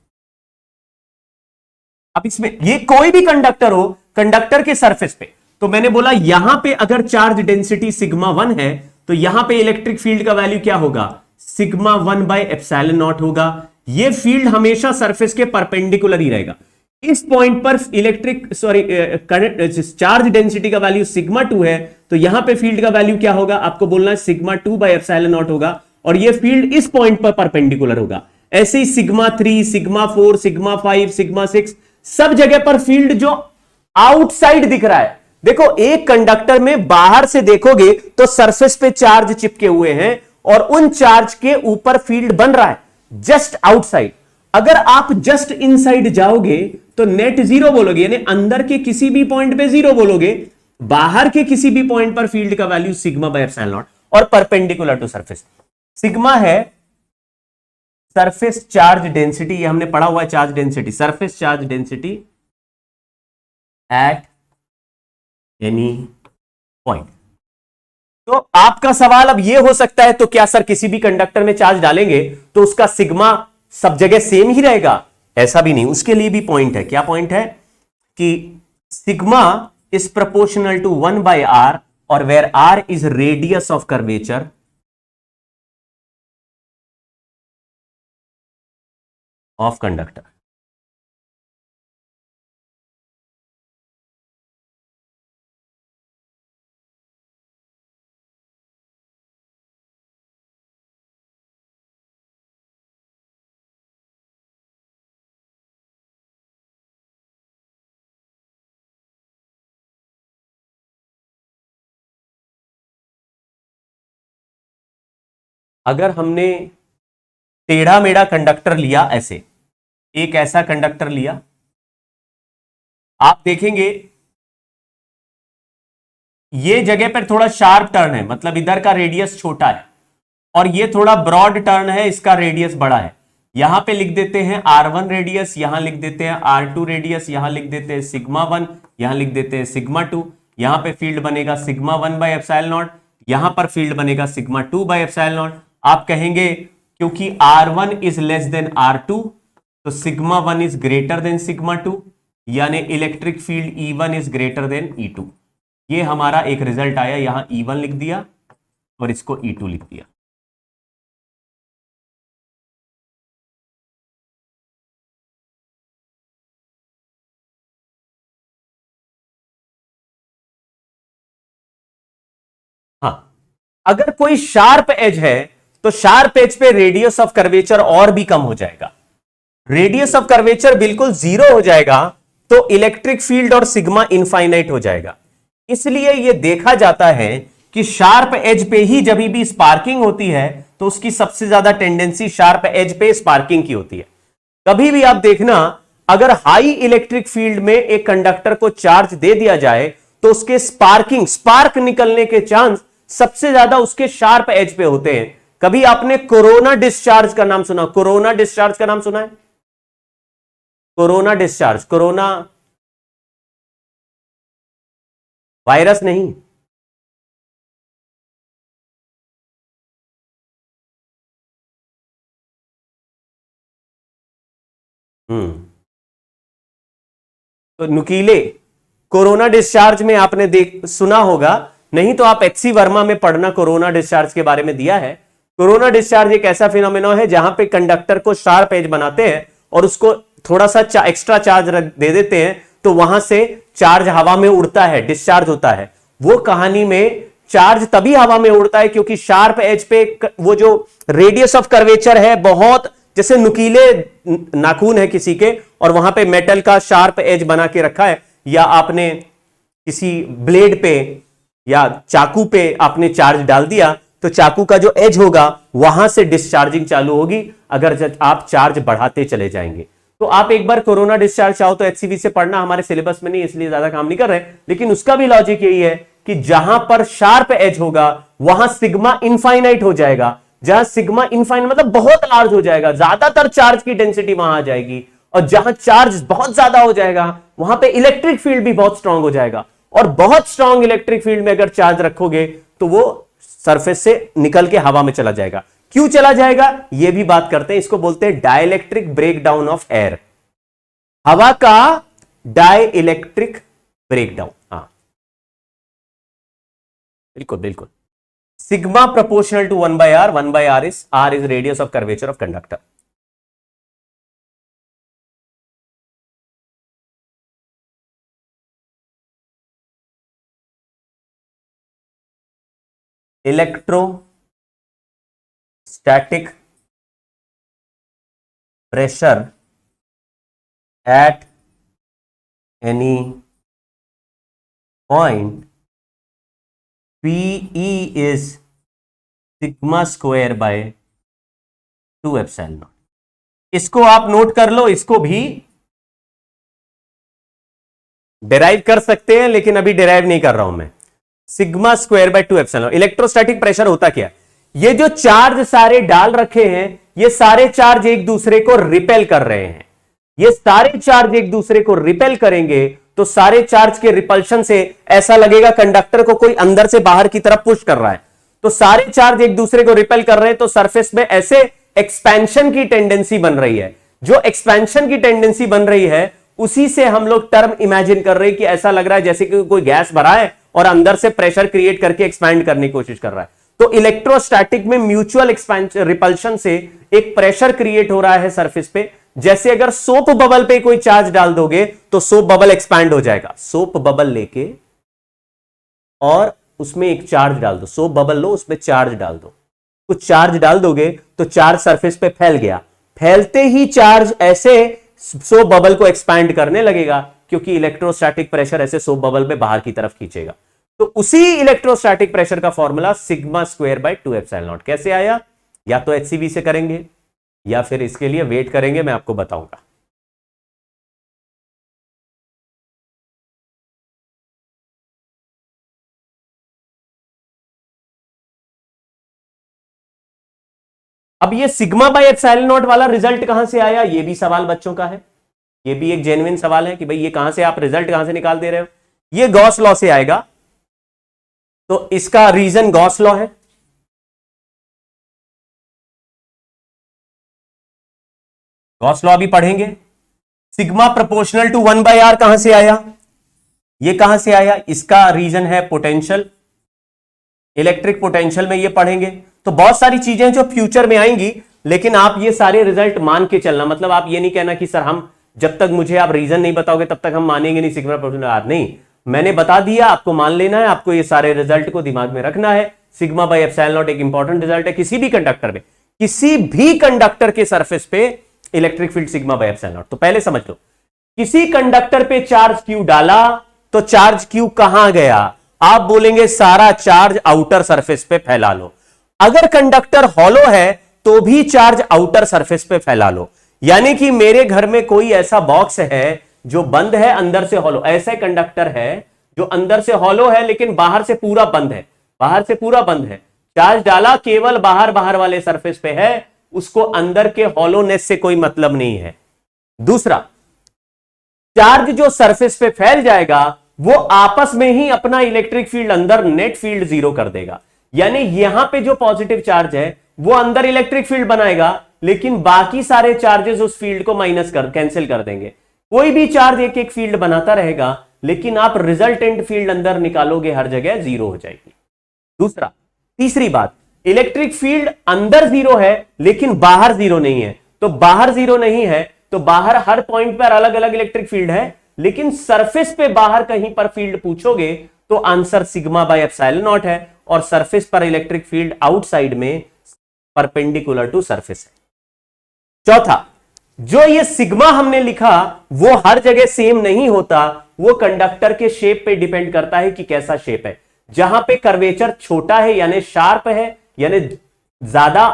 अब इसमें ये कोई भी कंडक्टर हो, कंडक्टर के सरफेस पे, तो मैंने बोला यहां पे अगर चार्ज डेंसिटी सिग्मा 1 है तो यहां पे इलेक्ट्रिक फील्ड का वैल्यू क्या होगा? सिग्मा 1 बाय एप्सिलॉन नॉट होगा। ये फील्ड हमेशा सरफेस के परपेंडिकुलर ही रहेगा। इस पॉइंट पर चार्ज डेंसिटी का वैल्यू सिग्मा 2 है, तो यहां पे फील्ड का वैल्यू क्या होगा? आपको बोलना है सिग्मा 2 बाय एप्सिलॉन नॉट होगा, और ये फील्ड इस पॉइंट पर परपेंडिकुलर होगा। ऐसे ही सिग्मा 3, सिग्मा 4, सिग्मा 5, सिग्मा 6, सब जगह पर फील्ड जो आउटसाइड दिख रहा है। देखो एक कंडक्टर में बाहर से देखोगे तो सरफेस पे चार्ज चिपके हुए हैं और उन चार्ज के ऊपर फील्ड बन रहा है जस्ट आउटसाइड। अगर आप जस्ट इनसाइड जाओगे तो नेट जीरो बोलोगे, यानी अंदर के किसी भी पॉइंट पे जीरो बोलोगे, बाहर के किसी भी पॉइंट पर फील्ड का value sigma by epsilon not और परपेंडिकुलर टू सरफेस। सिग्मा है सरफेस चार्ज डेंसिटी, ये हमने पढ़ा हुआ है charge density, surface charge density at any point. तो आपका सवाल अब ये हो सकता है, तो क्या सर किसी भी कंडक्टर में चार्ज डालेंगे तो उसका सिग्मा सब जगह सेम ही रहेगा? ऐसा भी नहीं, उसके लिए भी पॉइंट है। क्या पॉइंट है? कि sigma is proportional to 1/r और where r is radius of curvature of conductor. अगर हमने टेढ़ा मेढ़ा कंडक्टर लिया, ऐसे एक ऐसा कंडक्टर लिया, आप देखेंगे ये जगह पर थोड़ा शार्प टर्न है, मतलब इधर का रेडियस छोटा है, और ये थोड़ा ब्रॉड टर्न है, इसका रेडियस बड़ा है। यहां पे लिख देते हैं r1 रेडियस, यहां लिख देते हैं r2 रेडियस, यहां लिख देते हैं सिग्मा 1, यहां लिख देते हैं सिग्मा 2। यहां पे फील्ड बनेगा सिग्मा 1/ε0, यहां पर फील्ड बनेगा सिग्मा 2/ε0। आप कहेंगे क्योंकि r1 is less than r2 तो sigma 1 is greater than sigma 2, यानी electric field E1 is greater than E2। ये हमारा एक रिजल्ट आया, यहां E1 लिख दिया और इसको E2 लिख दिया। हाँ, अगर कोई शार्प एज है तो शार्प एज पे रेडियस ऑफ कर्वेचर और भी कम हो जाएगा। रेडियस ऑफ कर्वेचर बिल्कुल जीरो हो जाएगा तो इलेक्ट्रिक फील्ड और सिग्मा इनफाइनाइट हो जाएगा। इसलिए यह देखा जाता है कि शार्प एज पे ही जब भी स्पार्किंग होती है तो उसकी सबसे ज्यादा टेंडेंसी शार्प एज पे स्पार्किंग की होती है। कभी भी आप देखना, अगर हाई इलेक्ट्रिक फील्ड में एक कंडक्टर को चार्ज दे दिया जाए तो उसके स्पार्क निकलने के चांस सबसे ज्यादा उसके शार्प एज पे होते हैं। कभी आपने कोरोना डिस्चार्ज का नाम सुना? कोरोना डिस्चार्ज का नाम सुना है? कोरोना डिस्चार्ज, कोरोना वायरस नहीं, तो नुकीले कोरोना डिस्चार्ज में आपने सुना होगा, नहीं तो आप एचसी वर्मा में पढ़ना, कोरोना डिस्चार्ज के बारे में दिया है। कोरोना डिस्चार्ज एक ऐसा फिनोमेना है जहां पे कंडक्टर को शार्प एज बनाते हैं और उसको थोड़ा सा एक्स्ट्रा चार्ज दे देते हैं तो वहां से चार्ज हवा में उड़ता है, डिस्चार्ज होता है। वो कहानी में चार्ज तभी हवा में उड़ता है क्योंकि शार्प एज पे वो जो रेडियस ऑफ कर्वेचर है, बहुत जैसे नुकीले नाखून है किसी के और वहां पे मेटल का शार्प एज बना के रखा है, या आपने किसी ब्लेड पे या चाकू पे आपने चार्ज डाल दिया तो चाकू का जो एज होगा वहां से डिस्चार्जिंग चालू होगी अगर आप चार्ज बढ़ाते चले जाएंगे। तो आप एक बार कोरोना डिस्चार्ज चाहो तो एचसीवी से पढ़ना, हमारे सिलेबस में नहीं इसलिए ज्यादा काम नहीं कर रहे, लेकिन उसका भी लॉजिक यही है कि जहां पर शार्प एज होगा वहां सिग्मा इनफाइनाइट हो जाएगा। जहां सिग्मा इनफाइनाइट मतलब बहुत लार्ज हो जाएगा, ज्यादातर चार्ज की डेंसिटी वहां आ जाएगी, और जहां चार्ज बहुत ज्यादा हो जाएगा वहां पे इलेक्ट्रिक फील्ड भी बहुत स्ट्रांग हो जाएगा। और बहुत स्ट्रांग इलेक्ट्रिक फील्ड में अगर चार्ज रखोगे तो वो सरफेस से निकल के हवा में चला जाएगा। क्यों चला जाएगा ये भी बात करते हैं, इसको बोलते हैं डाइलेक्ट्रिक ब्रेकडाउन ऑफ एयर, हवा का डाइलेक्ट्रिक ब्रेकडाउन। हाँ बिल्कुल बिल्कुल, sigma proportional to 1/r, 1/r is radius of curvature of conductor. Electrostatic pressure at any point PE is sigma square by 2 epsilon। इसको आप नोट कर लो, इसको भी डिराइव कर सकते हैं लेकिन अभी डिराइव नहीं कर रहा हूं मैं। Sigma square by 2 epsilon. Electrostatic pressure होता क्या? ये जो चार्ज सारे डाल रखे हैं ये सारे चार्ज एक दूसरे को रिपेल कर रहे हैं। ये सारे चार्ज एक दूसरे को रिपेल करेंगे तो सारे चार्ज के रिपल्शन से ऐसा लगेगा कंडक्टर को कोई अंदर से बाहर की तरफ पुश कर रहा है। तो सारे चार्ज एक दूसरे को रिपेल कर रहे हैं तो सरफेस में ऐसे एक्सपेंशन की टेंडेंसी बन रही है। जो एक्सपेंशन की टेंडेंसी बन रही है उसी से हम लोग टर्म इमेजिन कर रहे हैं कि ऐसा लग रहा है जैसे कि कोई गैस भरा है और अंदर से प्रेशर क्रिएट करके एक्सपैंड करने की कोशिश कर रहा है। तो इलेक्ट्रोस्टैटिक में म्यूचुअल एक्सपेंशन रिपल्शन से एक प्रेशर क्रिएट हो रहा है सरफेस पे। जैसे अगर सोप बबल पे कोई चार्ज डाल दोगे तो सोप बबल एक्सपैंड हो जाएगा। सोप बबल लेके और उसमें एक चार्ज डाल दो, सोप बबल लो, उसमें चार्ज डाल दो, कुछ चार्ज डाल दोगे तो चार्ज सरफेस पे फैल गया। फैलते ही चार्ज ऐसे सोप बबल को एक्सपैंड करने लगेगा क्योंकि इलेक्ट्रोस्टैटिक प्रेशर ऐसे सोप बबल पे बाहर की तरफ खींचेगा। तो उसी इलेक्ट्रोस्टैटिक प्रेशर का फॉर्मूला सिग्मा स्क्वायर बाय 2 ε0 कैसे आया? या तो एचसीवी से करेंगे या फिर इसके लिए वेट करेंगे, मैं आपको बताऊंगा। अब ये सिग्मा बाय एप्सिलॉन नॉट वाला रिजल्ट कहां से आया, ये भी सवाल बच्चों का है। ये भी एक जेन्युइन सवाल है कि भाई ये कहां से आप रिजल्ट कहां से निकाल दे रहे हो। ये गॉस लॉ से आएगा, तो इसका रीजन गॉस लॉ है। गॉस लॉ भी पढ़ेंगे। सिग्मा प्रोपोर्शनल टू 1/r कहां से आया, ये कहां से आया, इसका रीजन है पोटेंशियल। इलेक्ट्रिक पोटेंशियल में ये पढ़ेंगे। तो बहुत सारी चीजें जो फ्यूचर में आएंगी, लेकिन आप ये सारे रिजल्ट मान के चलना। मतलब आप ये नहीं कहना कि सर हम जब तक मुझे आप रीजन नहीं बताओगे तब तक हम मानेंगे नहीं सिग्मा प्रोपोर्शनल आर। नहीं, मैंने बता दिया, आपको मान लेना है, आपको ये सारे रिजल्ट को दिमाग में रखना है। सिग्मा बाय एप्सिलॉन नॉट एक इंपॉर्टेंट रिजल्ट है किसी भी कंडक्टर में। किसी भी कंडक्टर के सरफेस पे electric field sigma by epsilon not. तो पहले समझ लो, किसी कंडक्टर पे चार्ज क्यू डाला तो चार्ज क्यू कहां गया, आप बोलेंगे सारा चार्ज आउटर सरफेस पे फैला लो। अगर कंडक्टर हॉलो है तो भी चार्ज आउटर सरफेस पे फैला लो। यानी कि मेरे घर में कोई ऐसा बॉक्स है जो बंद है, अंदर से हॉलो, ऐसे कंडक्टर है जो अंदर से हॉलो है लेकिन बाहर से पूरा बंद है, बाहर से पूरा बंद है। चार्ज डाला केवल बाहर बाहर वाले सरफेस पे है, उसको अंदर के हॉलोनेस से कोई मतलब नहीं है। दूसरा, चार्ज जो सरफेस पे फैल जाएगा वो आपस में ही अपना इलेक्ट्रिक फील्ड अंदर नेट फील्ड जीरो कर देगा। यानी यहां पे जो पॉजिटिव चार्ज है वो अंदर इलेक्ट्रिक फील्ड बनाएगा, लेकिन बाकी सारे चार्जेस उस फील्ड को माइनस कर कैंसिल कर देंगे। कोई भी चार्ज एक एक फील्ड बनाता रहेगा, लेकिन आप रिजल्टेंट फील्ड अंदर निकालोगे हर जगह जीरो हो जाएगी। दूसरा, तीसरी बात, इलेक्ट्रिक फील्ड अंदर जीरो है लेकिन बाहर जीरो नहीं है। तो बाहर जीरो नहीं है तो बाहर हर पॉइंट पर अलग अलग इलेक्ट्रिक फील्ड है, लेकिन सरफेस पे बाहर कहीं पर फील्ड पूछोगे तो answer sigma by epsilon not है। और सरफेस पर इलेक्ट्रिक फील्ड आउटसाइड में परपेंडिकुलर टू सरफेस है। चौथा, जो ये सिग्मा हमने लिखा वो हर जगह सेम नहीं होता, वो कंडक्टर के शेप पे डिपेंड करता है कि कैसा शेप है। जहां पे कर्वेचर छोटा है यानी शार्प है, यानी ज्यादा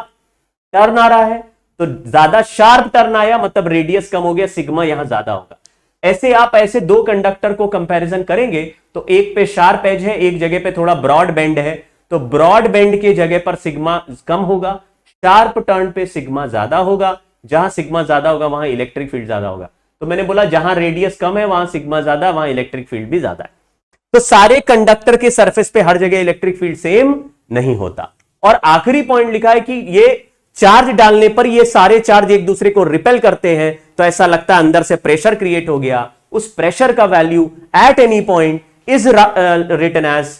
टर्न आ रहा है, तो ज्यादा शार्प टर्न आया मतलब रेडियस कम हो गया, सिग्मा यहां ज्यादा होगा। ऐसे आप ऐसे दो कंडक्टर को कंपैरिजन करेंगे तो एक पे शार्प एज है, एक जगह पे थोड़ा ब्रॉड बेंड है, तो ब्रॉड बेंड के जगह पर सिग्मा कम होगा, शार्प टर्न पे सिग्मा ज्यादा होगा। जहां सिग्मा ज्यादा होगा वहां इलेक्ट्रिक फील्ड ज्यादा होगा। तो मैंने बोला जहां रेडियस कम है वहां सिग्मा ज्यादा, वहां इलेक्ट्रिक फील्ड भी ज्यादा है। तो सारे कंडक्टर के सरफेस पे हर जगह इलेक्ट्रिक फील्ड सेम नहीं होता। और आखिरी पॉइंट लिखा है कि ये चार्ज डालने पर ये सारे चार्ज एक दूसरे को रिपेल करते हैं, तो ऐसा लगता है अंदर से प्रेशर क्रिएट हो गया। उस प्रेशर का value at any point is written as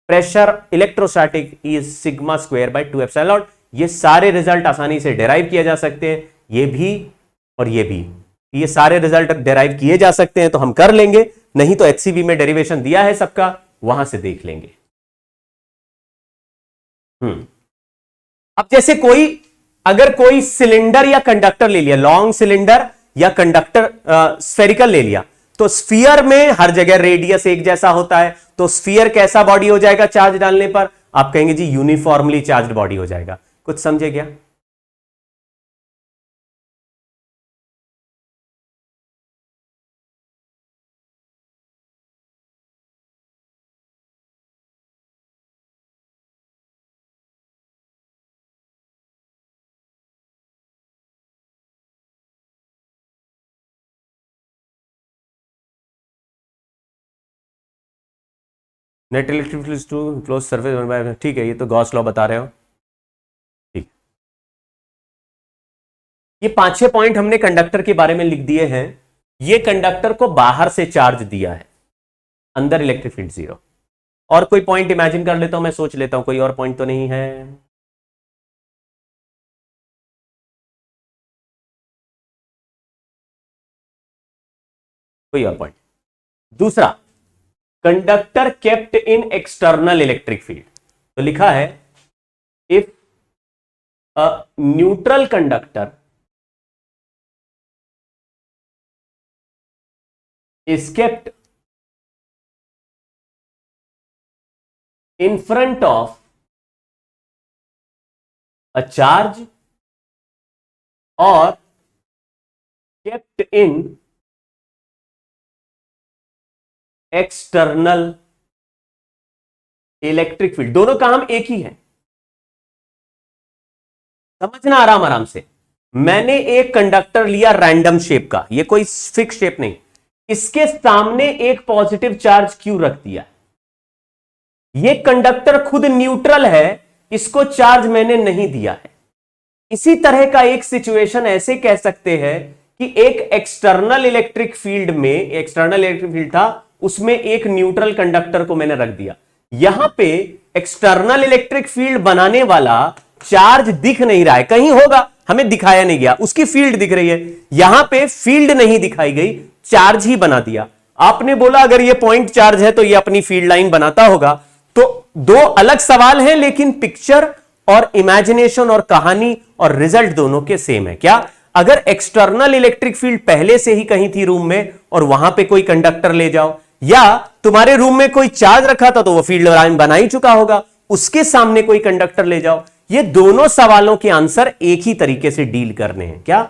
pressure electrostatic is sigma square by 2 ε0। ये सारे रिजल्ट आसानी से डेराइव किए जा सकते हैं, ये भी और ये भी, ये सारे रिजल्ट डेराइव किए जा सकते हैं तो हम कर लेंगे, नहीं तो एचसीवी में डेरिवेशन दिया है सबका, वहां से देख लेंगे। अब जैसे अगर कोई सिलेंडर या कंडक्टर ले लिया, लॉन्ग सिलेंडर या कंडक्टर स्फेरिकल ले लिया, तो स्फीयर में हर जगह रेडियस एक जैसा होता है, तो स्फीयर कैसा बॉडी हो जाएगा चार्ज डालने पर, आप कहेंगे जी यूनिफॉर्मली चार्ज बॉडी हो जाएगा। कुछ समझे क्या? Net electric field to close surface, ठीक है, ये तो गॉस लॉ बता रहे हो। ठीक। ये 5-6 पॉइंट हमने कंडक्टर के बारे में लिख दिए हैं। ये कंडक्टर को बाहर से चार्ज दिया है, अंदर इलेक्ट्रिक फील्ड 0। और कोई पॉइंट इमेजिन कर लेता हूं, मैं सोच लेता हूं कोई और पॉइंट तो नहीं है। कोई और पॉइंट? दूसरा, conductor kept in external electric field. तो लिखा है if a neutral conductor is kept in front of a charge or kept in external electric field, दोनों काम एक ही है। समझना आराम आराम से। मैंने एक कंडक्टर लिया रैंडम शेप का, ये कोई फिक्स शेप नहीं, इसके सामने एक पॉजिटिव चार्ज क्यों रख दिया। ये कंडक्टर खुद न्यूट्रल है, इसको चार्ज मैंने नहीं दिया है। इसी तरह का एक सिचुएशन ऐसे कह सकते हैं कि एक एक्सटर्नल इलेक्ट्रिक फील्ड में, एक्सटर्नल इलेक्ट्रिक फील्ड था, उसमें एक न्यूट्रल कंडक्टर को मैंने रख दिया। यहां पे एक्सटर्नल इलेक्ट्रिक फील्ड बनाने वाला चार्ज दिख नहीं रहा है, कहीं होगा हमें दिखाया नहीं गया, उसकी फील्ड दिख रही है। यहां पे फील्ड नहीं दिखाई गई, चार्ज ही बना दिया। आपने बोला अगर ये पॉइंट चार्ज है तो ये अपनी फील्ड लाइन बनाता होगा। तो दो अलग सवाल हैं, लेकिन पिक्चर और इमेजिनेशन और कहानी और रिजल्ट दोनों के सेम है। क्या? अगर एक्सटर्नल इलेक्ट्रिक फील्ड पहले से ही कहीं थी रूम में और वहां पे कोई कंडक्टर ले जाओ, या तुम्हारे रूम में कोई चार्ज रखा था तो वो फील्ड लाइन बना ही चुका होगा, उसके सामने कोई कंडक्टर ले जाओ, ये दोनों सवालों के आंसर एक ही तरीके से डील करने हैं। क्या?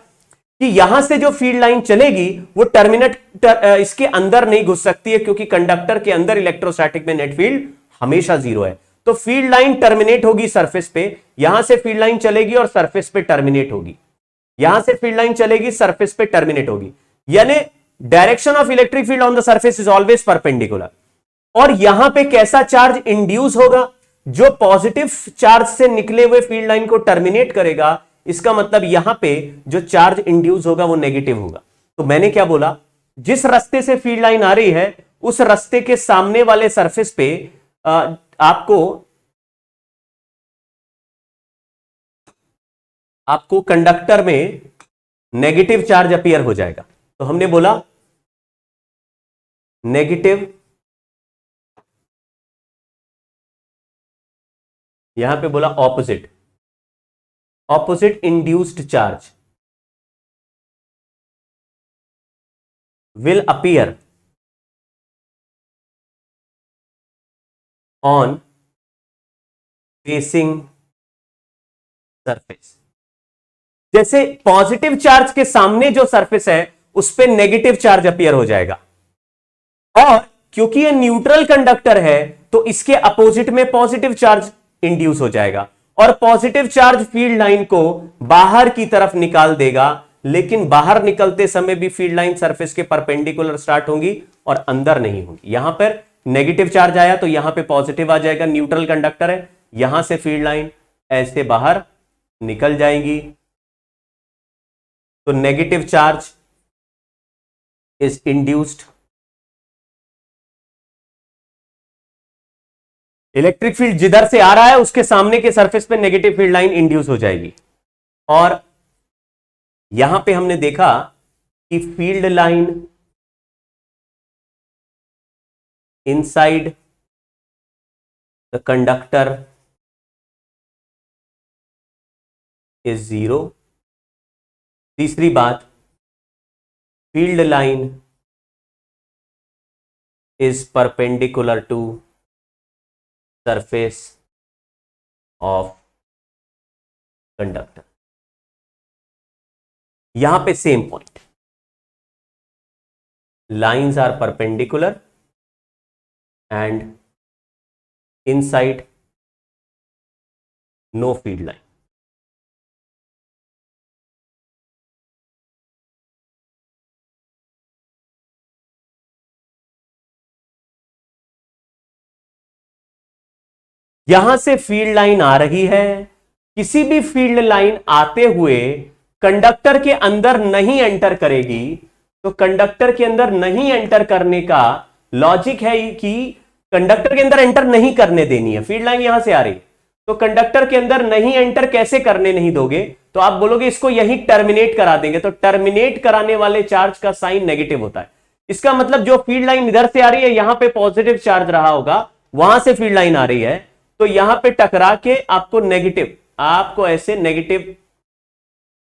कि यहां से जो फील्ड लाइन चलेगी वो इसके अंदर नहीं घुस सकती है, क्योंकि कंडक्टर के अंदर इलेक्ट्रोस्टैटिक में नेट फील्ड हमेशा 0 है। तो फील्ड लाइन टर्मिनेट होगी सरफेस पे, यहां से फील्ड लाइन चलेगी और सरफेस पे टर्मिनेट होगी, यहां से फील्ड लाइन चलेगी, सरफेस पे टर्मिनेट होगी। यानी direction of electric field on the surface is always perpendicular. और यहां पे कैसा चार्ज इंड्यूस होगा? जो पॉजिटिव चार्ज से निकले हुए फील्ड लाइन को टर्मिनेट करेगा, इसका मतलब यहां पे जो चार्ज इंड्यूस होगा वो नेगेटिव होगा। तो मैंने क्या बोला, जिस रास्ते से फील्ड लाइन आ रही है उस रास्ते के सामने वाले सरफेस पे आपको कंडक्टर में नेगेटिव चार्ज अपीयर हो जाएगा। तो हमने बोला नेगेटिव, यहां पे बोला opposite, opposite induced charge will appear on facing surface। जैसे पॉजिटिव चार्ज के सामने जो सरफेस है उस पे नेगेटिव चार्ज अपीयर हो जाएगा, और क्योंकि ये न्यूट्रल कंडक्टर है तो इसके अपोजिट में पॉजिटिव चार्ज इंड्यूस हो जाएगा, और पॉजिटिव चार्ज फील्ड लाइन को बाहर की तरफ निकाल देगा। लेकिन बाहर निकलते समय भी फील्ड लाइन सरफेस के परपेंडिकुलर स्टार्ट होंगी और अंदर नहीं होंगी। यहां पर नेगेटिव चार्ज आया तो यहां पे पॉजिटिव आ जाएगा, न्यूट्रल कंडक्टर है, यहां से फील्ड लाइन ऐसे बाहर निकल जाएंगी। तो negative charge is induced, electric field जिधर से आ रहा है उसके सामने के सरफेस पे नेगेटिव फील्ड लाइन इंड्यूस हो जाएगी। और यहां पे हमने देखा कि field line inside the conductor is 0। तीसरी बात, field line is perpendicular to surface of conductor. यहां पे same point, lines are perpendicular and inside no field line. यहां से फील्ड लाइन आ रही है, किसी भी फील्ड लाइन आते हुए कंडक्टर के अंदर नहीं एंटर करेगी, तो कंडक्टर के अंदर नहीं एंटर करने का लॉजिक है कि कंडक्टर के अंदर एंटर नहीं करने देनी है, फील्ड लाइन यहां से आ रही है, तो कंडक्टर के अंदर नहीं एंटर कैसे करने नहीं दोगे, तो आप बोलोगे इसको यही टर्मिनेट करा देंगे, तो टर्मिनेट कराने वाले चार्ज का साइन नेगेटिव होता है। इसका मतलब जो फील्ड लाइन इधर से आ रही है, यहां पे पॉजिटिव चार्ज रहा होगा, वहां से फील्ड लाइन आ रही है, तो यहां पे टकरा के आपको नेगेटिव, आपको ऐसे नेगेटिव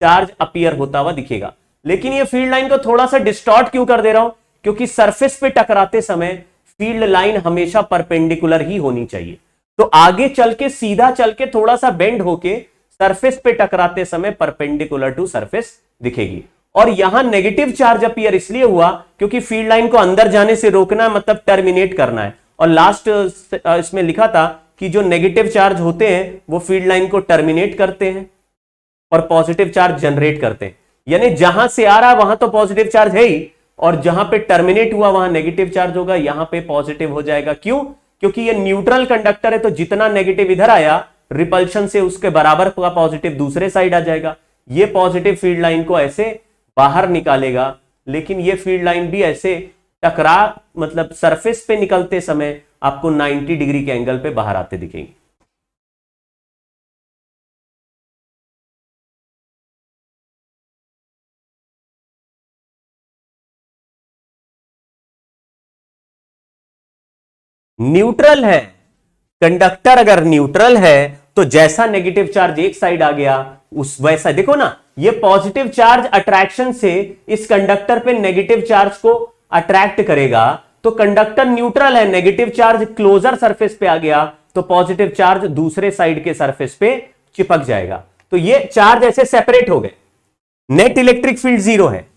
चार्ज अपीयर होता हुआ दिखेगा। लेकिन ये फील्ड लाइन को थोड़ा सा डिस्टॉर्ट क्यों कर दे रहा हूं, क्योंकि सरफेस पे टकराते समय फील्ड लाइन हमेशा परपेंडिकुलर ही होनी चाहिए, तो आगे चल के सीधा चल के थोड़ा सा बेंड होके सरफेस पे टकराते समय परपेंडिकुलर टू सरफेस दिखेगी। और यहां नेगेटिव चार्ज अपीयर इसलिए हुआ क्योंकि फील्ड लाइन को अंदर जाने से रोकना है, मतलब टर्मिनेट करना है। और लास्ट इसमें लिखा था कि जो नेगेटिव चार्ज होते हैं वो फील्ड लाइन को टर्मिनेट करते हैं और पॉजिटिव चार्ज जनरेट करते हैं। यानी जहां से आ रहा है वहां तो पॉजिटिव चार्ज है ही, और जहां पे टर्मिनेट हुआ वहां नेगेटिव चार्ज होगा, यहां पे पॉजिटिव हो जाएगा। क्यों? क्योंकि ये न्यूट्रल कंडक्टर है, तो जितना नेगेटिव इधर आया रिपल्शन से उसके बराबर का पॉजिटिव दूसरे साइड आ जाएगा। ये पॉजिटिव फील्ड लाइन को ऐसे बाहर निकालेगा, लेकिन ये फील्ड लाइन भी ऐसे टकरा, मतलब सरफेस पे निकलते समय आपको 90 डिग्री के एंगल पे बाहर आते दिखेंगे। न्यूट्रल है कंडक्टर, अगर न्यूट्रल है तो जैसा नेगेटिव चार्ज एक साइड आ गया उस वैसा, देखो ना, ये पॉजिटिव चार्ज अट्रैक्शन से इस कंडक्टर पे नेगेटिव चार्ज को अट्रैक्ट करेगा, तो कंडक्टर न्यूट्रल है, नेगेटिव चार्ज क्लोजर सरफेस पे आ गया तो पॉजिटिव चार्ज दूसरे साइड के सरफेस पे चिपक जाएगा, तो ये चार्ज ऐसे सेपरेट हो गए। नेट इलेक्ट्रिक फील्ड 0 है।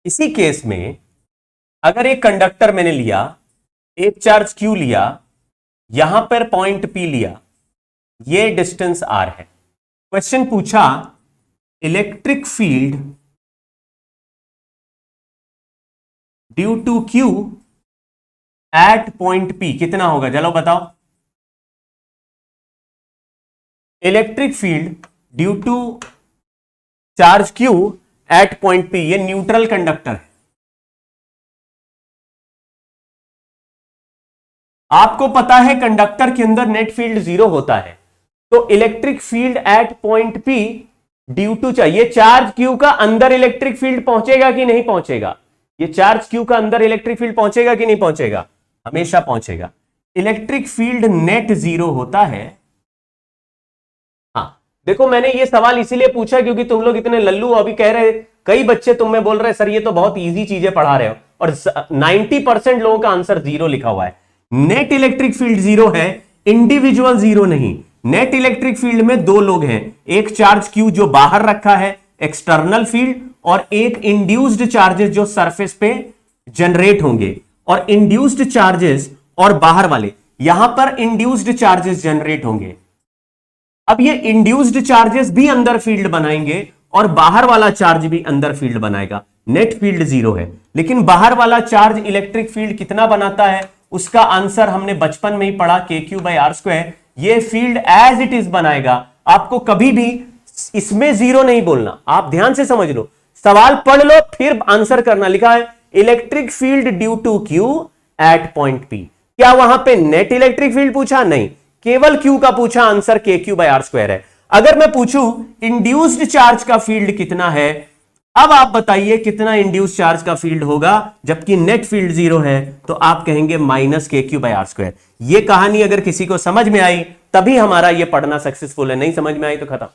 इसी केस में अगर एक कंडक्टर मैंने लिया, एक चार्ज Q लिया, यहां पर पॉइंट P लिया, ये डिस्टेंस R है। क्वेश्चन पूछा electric field due to Q at point P कितना होगा, चलो बताओ। Electric field due to charge Q at point P, ये न्यूट्रल कंडक्टर है। आपको पता है कंडक्टर के अंदर नेट फील्ड 0 होता है, तो electric field at point P due to, ये चार्ज Q का अंदर इलेक्ट्रिक फील्ड पहुंचेगा कि नहीं पहुंचेगा, ये चार्ज Q का अंदर इलेक्ट्रिक फील्ड पहुंचेगा कि नहीं पहुंचेगा, हमेशा पहुंचेगा। इलेक्ट्रिक फील्ड नेट 0 होता है। हाँ देखो, मैंने ये सवाल इसीलिए पूछा क्योंकि तुम लोग इतने लल्लू अभी कह रहे, कई बच्चे तुम में बोल रहे सर ये तो बहुत इजी चीजें पढ़ा रहे हो, और 90% लोगों का आंसर 0 लिखा हुआ है। नेट इलेक्ट्रिक फील्ड 0 है, इंडिविजुअल 0 नहीं। नेट इलेक्ट्रिक फील्ड में दो लोग हैं, एक चार्ज Q जो बाहर रखा है एक्सटर्नल फील्ड, और एक इंड्यूस्ड चार्जेस जो सरफेस पे जनरेट होंगे। और इंड्यूस्ड चार्जेस और बाहर वाले, यहां पर इंड्यूस्ड चार्जेस जनरेट होंगे। अब ये इंड्यूस्ड चार्जेस भी अंदर फील्ड बनाएंगे और बाहर वाला चार्ज भी अंदर फील्ड बनाएगा। नेट फील्ड 0 है, लेकिन बाहर वाला चार्ज इलेक्ट्रिक फील्ड कितना बनाता है, उसका आंसर हमने बचपन में ही पढ़ा, KQ/R²। ये फील्ड एज इट इज बनाएगा। आपको कभी भी इसमें 0 नहीं बोलना, आप ध्यान से समझ लो, सवाल पढ़ लो फिर आंसर करना। लिखा है electric field due to Q at point P। क्या वहां पे नेट इलेक्ट्रिक फील्ड पूछा? नहीं, केवल Q का पूछा, आंसर KQ/R² है। अगर मैं पूछूं इंड्यूस्ड चार्ज का फील्ड कितना है, अब आप बताइए कितना इंड्यूस्ड चार्ज का फील्ड होगा, जबकि नेट फील्ड 0 है, तो आप कहेंगे -KQ/R²। ये कहानी अगर किसी को समझ में आई तभी हमारा ये पढ़ना सक्सेसफुल है, नहीं समझ में आई तो खत्म।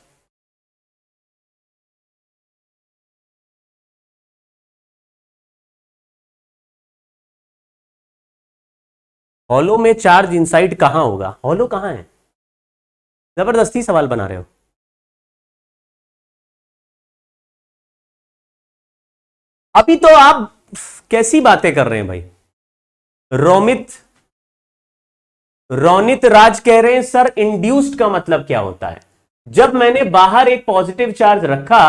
हॉलो में चार्ज इनसाइड कहां होगा? हॉलो कहां है? जबरदस्ती सवाल बना रहे हो। अभी तो आप कैसी बातें कर रहे हैं भाई। रोनित राज कह रहे हैं सर इंड्यूस्ड का मतलब क्या होता है? जब मैंने बाहर एक पॉजिटिव चार्ज रखा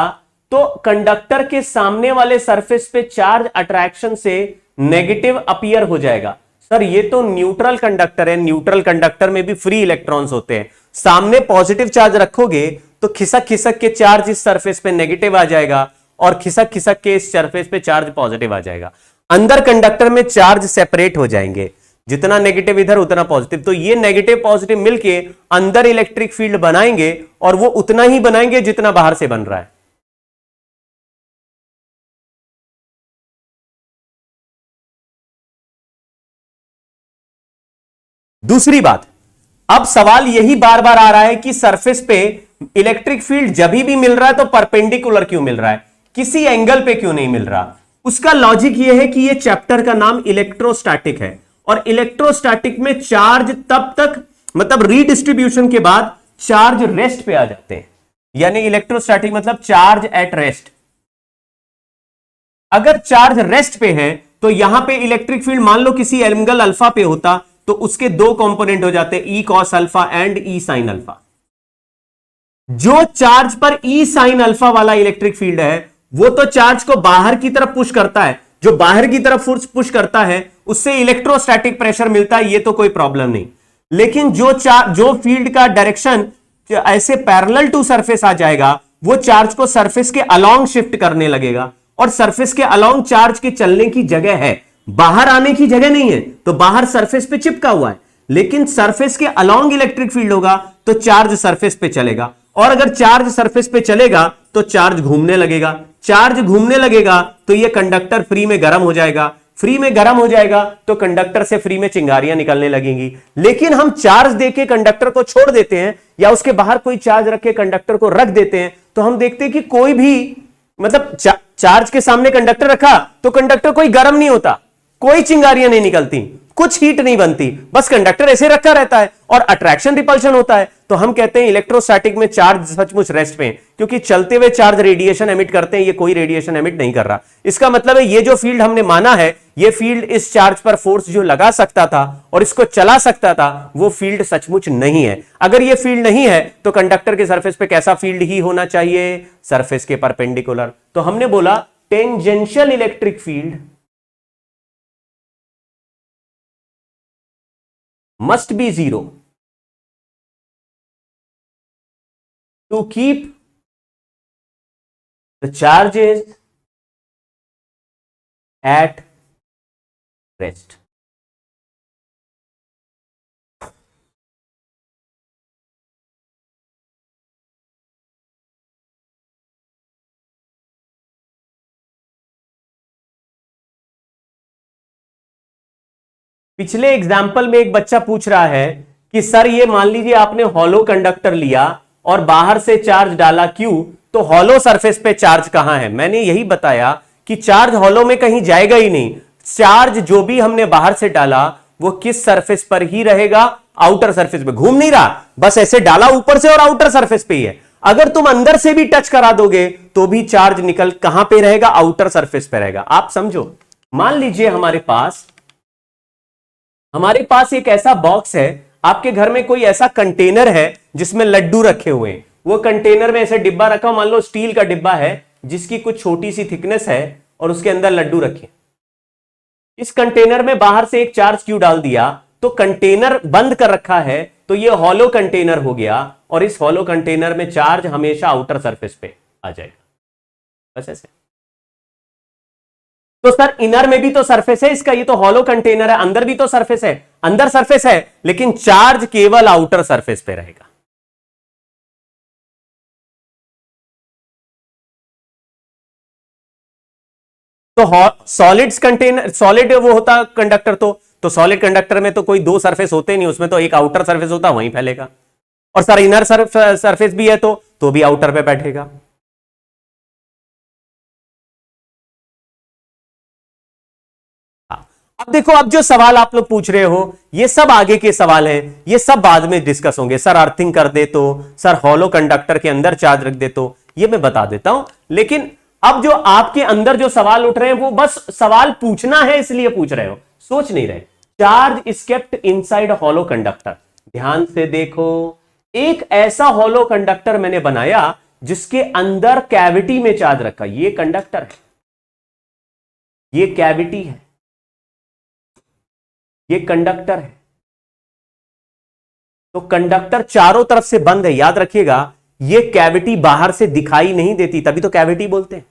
तो कंडक्टर के सामने वाले सरफेस पे चार्ज अट्रैक्शन से नेगेटिव अपीयर हो जाएगा। सर ये तो न्यूट्रल कंडक्टर है, न्यूट्रल कंडक्टर में भी फ्री इलेक्ट्रॉन्स होते हैं, सामने पॉजिटिव चार्ज रखोगे तो खिसक खिसक के चार्ज इस सरफेस पे नेगेटिव आ जाएगा और खिसक खिसक के इस सरफेस पे चार्ज पॉजिटिव आ जाएगा। अंदर कंडक्टर में चार्ज सेपरेट हो जाएंगे, जितना नेगेटिव इधर उतना पॉजिटिव, तो ये नेगेटिव पॉजिटिव मिलके अंदर इलेक्ट्रिक फील्ड बनाएंगे और वो उतना ही बनाएंगे जितना बाहर से बन रहा है। दूसरी बात, अब सवाल यही बार बार आ रहा है कि सरफेस पे इलेक्ट्रिक फील्ड जब भी मिल रहा है तो परपेंडिकुलर क्यों मिल रहा है, किसी एंगल पे क्यों नहीं मिल रहा। उसका लॉजिक यह है कि यह चैप्टर का नाम इलेक्ट्रोस्टैटिक है और इलेक्ट्रोस्टैटिक में चार्ज तब तक मतलब रीडिस्ट्रीब्यूशन के बाद चार्ज रेस्ट पे आ जाते हैं, यानी इलेक्ट्रोस्टैटिक मतलब चार्ज एट रेस्ट। अगर चार्ज रेस्ट पे है तो यहां पे इलेक्ट्रिक फील्ड मान लो किसी एंगल अल्फा पे होता तो उसके दो कंपोनेंट हो जाते, E cos alpha and E sine alpha. जो चार्ज पर ई साइन अल्फा वाला इलेक्ट्रिक फील्ड है वो तो चार्ज को बाहर की तरफ पुश करता है, जो बाहर की तरफ फोर्स पुश करता है उससे इलेक्ट्रोस्टैटिक प्रेशर मिलता है, ये तो कोई प्रॉब्लम नहीं। लेकिन जो फील्ड का डायरेक्शन ऐसे पैरेलल टू सरफेस आ जाएगा वो चार्ज को सरफेस के अलोंग शिफ्ट करने लगेगा, और सरफेस के अलोंग चार्ज के चलने की जगह है, बाहर आने की जगह नहीं है। तो बाहर सरफेस पे चिपका हुआ है, लेकिन सरफेस के अलोंग इलेक्ट्रिक फील्ड होगा तो चार्ज सरफेस पे चलेगा, और अगर चार्ज सरफेस पे चलेगा तो चार्ज घूमने लगेगा, चार्ज घूमने लगेगा तो यह कंडक्टर फ्री में गर्म हो जाएगा, फ्री में गर्म हो जाएगा तो कंडक्टर से फ्री में चिंगारियां निकलने लगेंगी। लेकिन हम चार्ज देके कंडक्टर को छोड़ देते हैं या उसके बाहर कोई चार्ज रख के कंडक्टर को रख देते हैं तो हम देखते हैं कि कोई भी मतलब चार्ज के सामने कंडक्टर रखा तो कंडक्टर कोई गर्म नहीं होता, कोई चिंगारियां नहीं निकलती, कुछ हीट नहीं बनती, बस कंडक्टर ऐसे रखा रहता है और अट्रैक्शन रिपल्शन होता है। तो हम कहते हैं इलेक्ट्रोस्टैटिक में चार्ज सचमुच रेस्ट पे है, क्योंकि चलते हुए चार्ज रेडिएशन एमिट करते हैं, ये कोई रेडिएशन एमिट नहीं कर रहा। इसका मतलब है ये जो फील्ड हमने माना है, ये फील्ड इस चार्ज पर फोर्स जो लगा सकता था और इसको चला सकता था वो फील्ड सचमुच नहीं है। अगर ये फील्ड नहीं है तो कंडक्टर के सरफेस पे कैसा फील्ड ही होना चाहिए, सरफेस के परपेंडिकुलर। तो हमने बोला tangential electric field must be zero to keep the charges at rest. पिछले एग्जाम्पल में एक बच्चा पूछ रहा है कि सर ये मान लीजिए आपने हॉलो कंडक्टर लिया और बाहर से चार्ज डाला क्यू, तो हॉलो सरफेस पे चार्ज कहां है। मैंने यही बताया कि चार्ज हॉलो में कहीं जाएगा ही नहीं, चार्ज जो भी हमने बाहर से डाला वो किस सरफेस पर ही रहेगा, आउटर सरफेस पे। घूम नहीं रहा, बस ऐसे डाला ऊपर से और आउटर सरफेस पे ही है। अगर तुम अंदर से भी टच करा दोगे तो भी चार्ज निकल कहां पे रहेगा, आउटर सरफेस पे रहेगा। आप समझो, मान लीजिए हमारे पास एक ऐसा बॉक्स है, आपके घर में कोई ऐसा कंटेनर है जिसमें लड्डू रखे हुए हैं, वो कंटेनर में ऐसे डिब्बा रखा, मान लो स्टील का डिब्बा है जिसकी कुछ छोटी सी थिकनेस है और उसके अंदर लड्डू रखे। इस कंटेनर में बाहर से एक चार्ज क्यू डाल दिया तो कंटेनर बंद कर रखा है, तो ये हॉलो कंटेनर हो गया और इस हॉलो कंटेनर में चार्ज हमेशा आउटर सरफेस पे आ जाएगा, बस ऐसे। तो सर इनर में भी तो सरफेस है इसका, ये तो हॉलो कंटेनर है, अंदर भी तो सरफेस है, अंदर सरफेस है लेकिन चार्ज केवल आउटर सरफेस पे रहेगा। तो सॉलिड्स कंटेनर, सॉलिड वो होता कंडक्टर, तो सॉलिड कंडक्टर में तो कोई दो सरफेस होते नहीं, उसमें तो एक आउटर सरफेस होता, वहीं फैलेगा। और सर इनर सरफेस भी है तो भी आउटर पे बैठेगा। अब देखो, अब जो सवाल आप लोग पूछ रहे हो ये सब आगे के सवाल हैं, ये सब बाद में डिस्कस होंगे। सर अर्थिंग कर दे तो, सर हॉलो कंडक्टर के अंदर चार्ज रख दे तो, ये मैं बता देता हूं। लेकिन अब जो आपके अंदर जो सवाल उठ रहे हैं वो बस सवाल पूछना है इसलिए पूछ रहे हो, सोच नहीं रहे। Charge is kept inside hollow conductor. ध्यान से देखो, एक ऐसा हॉलो कंडक्टर मैंने बनाया जिसके अंदर कैविटी में चार्ज रखा, ये कंडक्टर है, ये कैविटी है, ये कंडक्टर है। तो कंडक्टर चारों तरफ से बंद है, याद रखिएगा। ये कैविटी बाहर से दिखाई नहीं देती, तभी तो कैविटी बोलते हैं।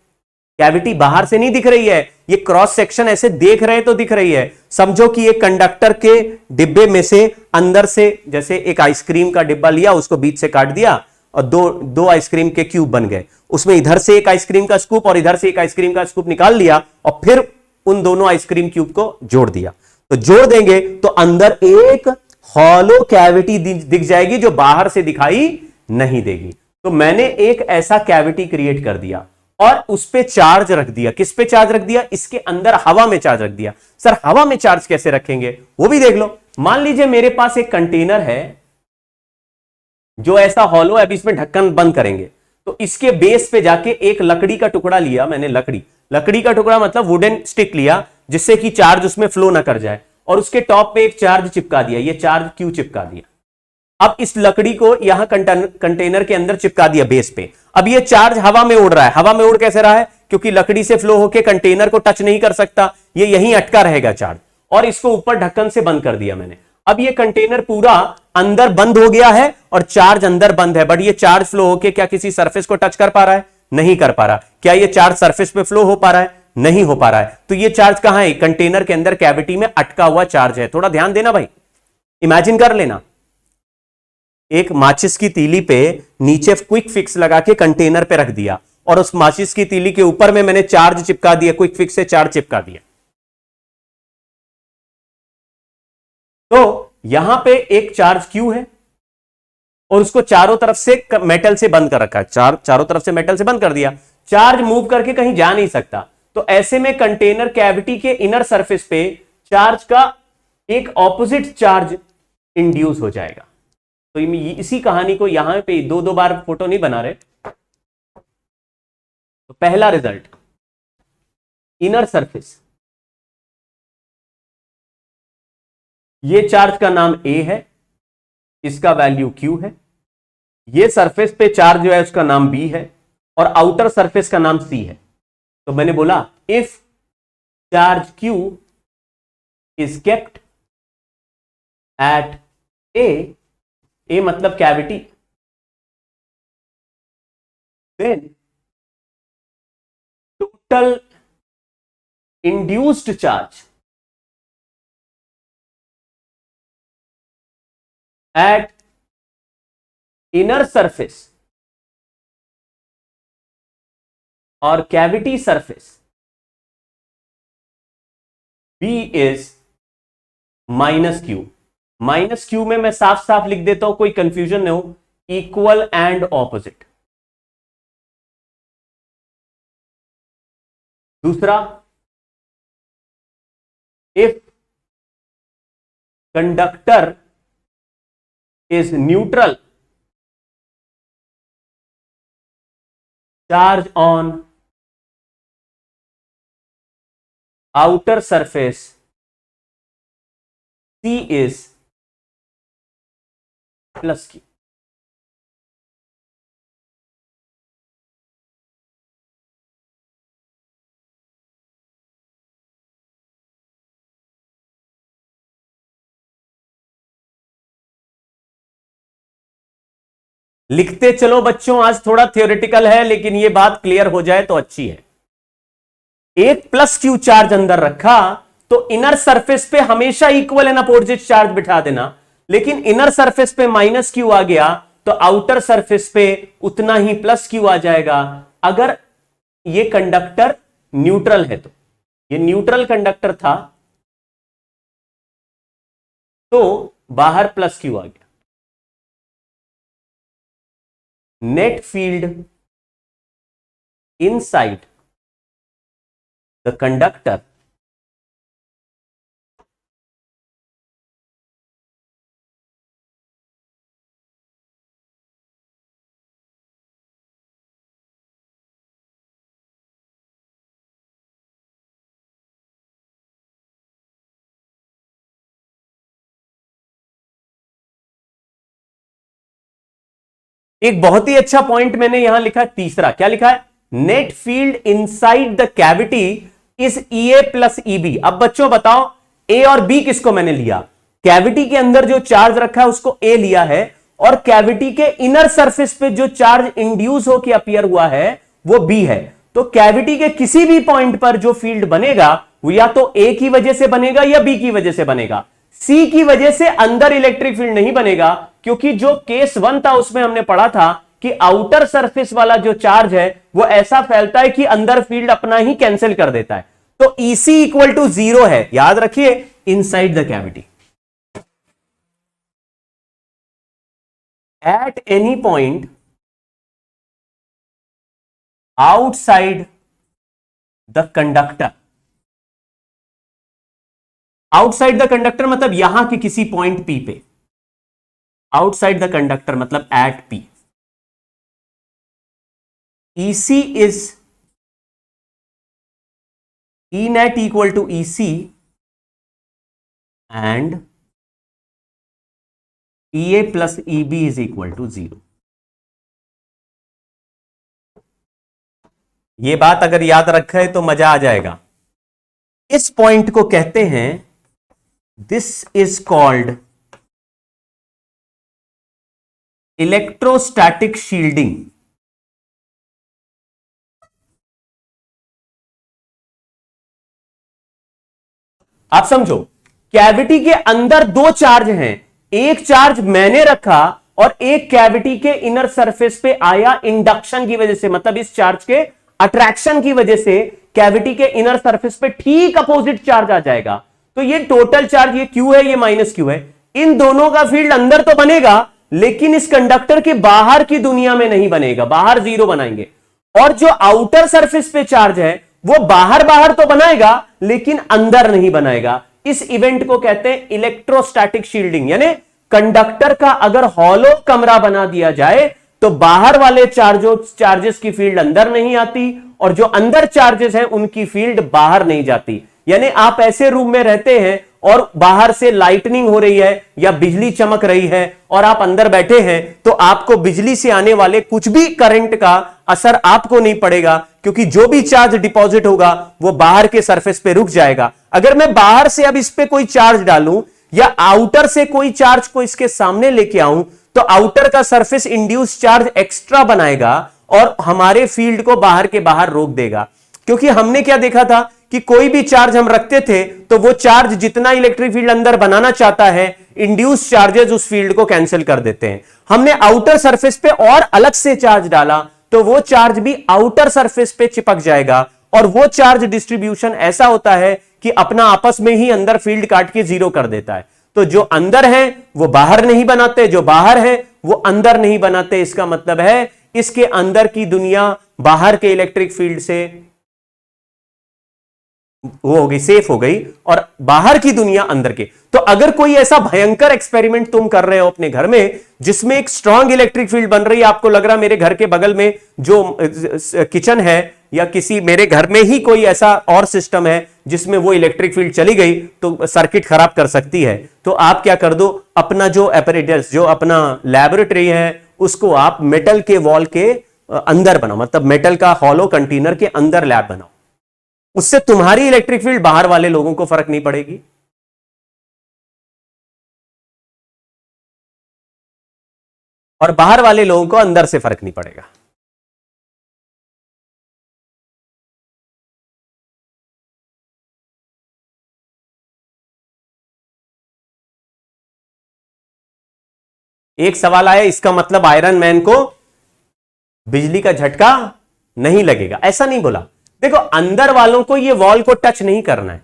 कैविटी बाहर से नहीं दिख रही है, ये क्रॉस सेक्शन ऐसे देख रहे तो दिख रही है। समझो कि ये कंडक्टर के डिब्बे में से अंदर से, जैसे एक आइसक्रीम का डिब्बा लिया, उसको बीच से काट दिया और दो दो आइसक्रीम के क्यूब बन गए। उसमें इधर से एक आइसक्रीम का स्कूप और इधर से एक आइसक्रीम का स्कूप निकाल लिया और फिर उन दोनों आइसक्रीम क्यूब को जोड़ दिया। तो जोड़ देंगे तो अंदर एक हॉलो कैविटी दिख जाएगी जो बाहर से दिखाई नहीं देगी। तो मैंने एक ऐसा कैविटी क्रिएट कर दिया और उस पे चार्ज रख दिया। किस पे चार्ज रख दिया? इसके अंदर हवा में चार्ज रख दिया। सर हवा में चार्ज कैसे रखेंगे, वो भी देख लो। मान लीजिए मेरे पास एक कंटेनर है जो ऐसा हॉलो है, अभी इसमें ढक्कन बंद करेंगे तो इसके बेस पे जाके एक लकड़ी का टुकड़ा लिया मैंने, लकड़ी का टुकड़ा मतलब वुडन स्टिक लिया, जिससे कि चार्ज उसमें फ्लो ना कर जाए, और उसके टॉप पे एक चार्ज चिपका दिया। ये चार्ज क्यों चिपका दिया? अब इस लकड़ी को यहां कंटेनर के अंदर चिपका दिया बेस पे। अब ये चार्ज हवा में उड़ रहा है। हवा में उड़ कैसे रहा है? क्योंकि लकड़ी से फ्लो होकर कंटेनर को टच नहीं कर सकता, ये यहीं अटका रहेगा चार्ज। और इसको ऊपर ढक्कन से बंद कर दिया मैंने। अब ये कंटेनर पूरा अंदर बंद हो गया है और चार्ज अंदर बंद है, बट ये चार्ज फ्लो होकर क्या किसी सरफेस को टच कर पा रहा है? नहीं कर पा रहा। क्या ये चार्ज सरफेस पे फ्लो हो पा रहा है? नहीं हो पा रहा है। तो ये चार्ज कहां है? कंटेनर के अंदर कैविटी में अटका हुआ चार्ज है। थोड़ा ध्यान देना भाई, इमेजिन कर लेना। एक माचिस की तीली पे नीचे क्विक फिक्स लगा के कंटेनर पे रख दिया और उस माचिस की तीली के ऊपर में मैंने चार्ज चिपका दिया, क्विक फिक्स से चार्ज चिपका दिया। तो यहां पे एक चार्ज क्यू है और उसको चारों तरफ से मेटल से बंद कर रखा है। चारों तरफ से मेटल से बंद कर दिया, चार्ज मूव करके कहीं जा नहीं सकता। तो ऐसे में कंटेनर कैविटी के इनर सरफेस पे चार्ज का एक ऑपोजिट चार्ज इंड्यूस हो जाएगा। तो इसी कहानी को यहां पे दो दो बार फोटो नहीं बना रहे। तो पहला रिजल्ट, इनर सरफेस, ये चार्ज का नाम ए है, इसका वैल्यू क्यू है। ये सरफेस पे चार्ज जो है उसका नाम बी है और आउटर सरफेस का नाम सी है। तो मैंने बोला if charge q is kept at a मतलब cavity, then total induced charge at inner surface or cavity surface B is minus Q. Minus Q में मैं साफ साफ लिख देता हूं, कोई कंफ्यूजन नहीं हो, इक्वल एंड ऑपोजिट। दूसरा, if conductor is neutral, charge on outer surface C is plus Q। लिखते चलो बच्चों, आज थोड़ा थियोरेटिकल है लेकिन ये बात क्लियर हो जाए तो अच्छी है। एक प्लस क्यू चार्ज अंदर रखा तो इनर सरफेस पे हमेशा इक्वल एंड अपोजिट चार्ज बिठा देना, लेकिन इनर सरफेस पे माइनस क्यू आ गया तो आउटर सरफेस पे उतना ही प्लस क्यू आ जाएगा। अगर ये कंडक्टर न्यूट्रल है तो, ये न्यूट्रल कंडक्टर था तो बाहर प्लस क्यू आ गया। Net field inside the conductor एक बहुत ही अच्छा पॉइंट मैंने यहां लिखा है, तीसरा क्या लिखा है, net field inside the cavity is E A plus EB. अब बच्चों बताओ ए और बी किसको मैंने लिया, कैविटी के अंदर जो चार्ज रखा है उसको ए लिया है, और कैविटी के इनर सरफेस पे जो चार्ज इंड्यूस होकर अपियर हुआ है वो बी है। तो कैविटी के किसी भी पॉइंट पर जो फील्ड बनेगा वो या तो ए की वजह से बनेगा या बी की वजह से बनेगा। सी की वजह से अंदर इलेक्ट्रिक फील्ड नहीं बनेगा, क्योंकि जो केस 1 था उसमें हमने पढ़ा था कि आउटर सरफेस वाला जो चार्ज है वो ऐसा फैलता है कि अंदर फील्ड अपना ही कैंसिल कर देता है। तो ईसी इक्वल टू 0 है, याद रखिए, inside the cavity. At any point outside the conductor, outside the conductor मतलब यहां के किसी पॉइंट पी पे, आउटसाइड द कंडक्टर मतलब at P, E C is E net equal to E C and E A plus E B is equal to 0। ये बात अगर याद रखा है तो मजा आ जाएगा। इस पॉइंट को कहते हैं, this is called electrostatic shielding. आप समझो, कैविटी के अंदर दो चार्ज हैं, एक चार्ज मैंने रखा और एक कैविटी के इनर सरफेस पे आया इंडक्शन की वजह से, मतलब इस चार्ज के अट्रैक्शन की वजह से कैविटी के इनर सरफेस पे ठीक अपोजिट चार्ज आ जाएगा। तो ये टोटल चार्ज, ये क्यू है, ये माइनस क्यू है, इन दोनों का फील्ड अंदर तो बनेगा लेकिन इस कंडक्टर के बाहर की दुनिया में नहीं बनेगा, बाहर 0 बनाएंगे। और जो आउटर सरफेस पे चार्ज है वो बाहर बाहर तो बनाएगा लेकिन अंदर नहीं बनाएगा। इस इवेंट को कहते हैं इलेक्ट्रोस्टैटिक शील्डिंग। यानी कंडक्टर का अगर हॉलो कमरा बना दिया जाए तो बाहर वाले चार्जेस की फील्ड अंदर नहीं आती और जो अंदर चार्जेस हैं उनकी फील्ड बाहर नहीं जाती। यानी आप ऐसे रूम में रहते हैं और बाहर से लाइटनिंग हो रही है या बिजली चमक रही है और आप अंदर बैठे हैं, तो आपको बिजली से आने वाले कुछ भी करंट का असर आपको नहीं पड़ेगा, क्योंकि जो भी चार्ज डिपॉजिट होगा वो बाहर के सरफेस पे रुक जाएगा। अगर मैं बाहर से अब इस पे कोई चार्ज डालूं या आउटर से कोई चार्ज को इसके सामने लेके आऊं तो आउटर का सरफेस इंड्यूस चार्ज एक्स्ट्रा बनाएगा और हमारे फील्ड को बाहर के बाहर रोक देगा। क्योंकि हमने क्या देखा था कि कोई भी चार्ज हम रखते थे तो वो चार्ज जितना इलेक्ट्रिक फील्ड अंदर बनाना चाहता है, इंड्यूस चार्जेस उस फील्ड को कैंसिल कर देते हैं। हमने आउटर सरफेस पे और अलग से चार्ज डाला तो वो चार्ज भी आउटर सरफेस पे चिपक जाएगा और वो चार्ज डिस्ट्रीब्यूशन ऐसा होता है कि अपना आपस में ही अंदर फील्ड काट के 0 कर देता है। तो जो अंदर है वो बाहर नहीं बनाते, जो बाहर है वो अंदर नहीं बनाते। इसका मतलब है इसके अंदर की दुनिया बाहर के इलेक्ट्रिक फील्ड से वो हो गई, सेफ हो गई, और बाहर की दुनिया अंदर के। तो अगर कोई ऐसा भयंकर एक्सपेरिमेंट तुम कर रहे हो अपने घर में जिसमें एक स्ट्रांग इलेक्ट्रिक फील्ड बन रही है, आपको लग रहा मेरे घर के बगल में जो किचन है या किसी मेरे घर में ही कोई ऐसा और सिस्टम है जिसमें वो इलेक्ट्रिक फील्ड चली गई तो सर्किट खराब कर सकती है, तो आप क्या कर दो, अपना जो एपरेटस, जो अपना लैबोरेटरी है, उसको आप मेटल के वॉल के अंदर बनाओ, मतलब मेटल का हॉलो कंटेनर के अंदर लैब बनाओ। उससे तुम्हारी इलेक्ट्रिक फील्ड बाहर वाले लोगों को फर्क नहीं पड़ेगी और बाहर वाले लोगों को अंदर से फर्क नहीं पड़ेगा। एक सवाल आया, इसका मतलब आयरन मैन को बिजली का झटका नहीं लगेगा? ऐसा नहीं बोला। देखो, अंदर वालों को ये वॉल को टच नहीं करना है।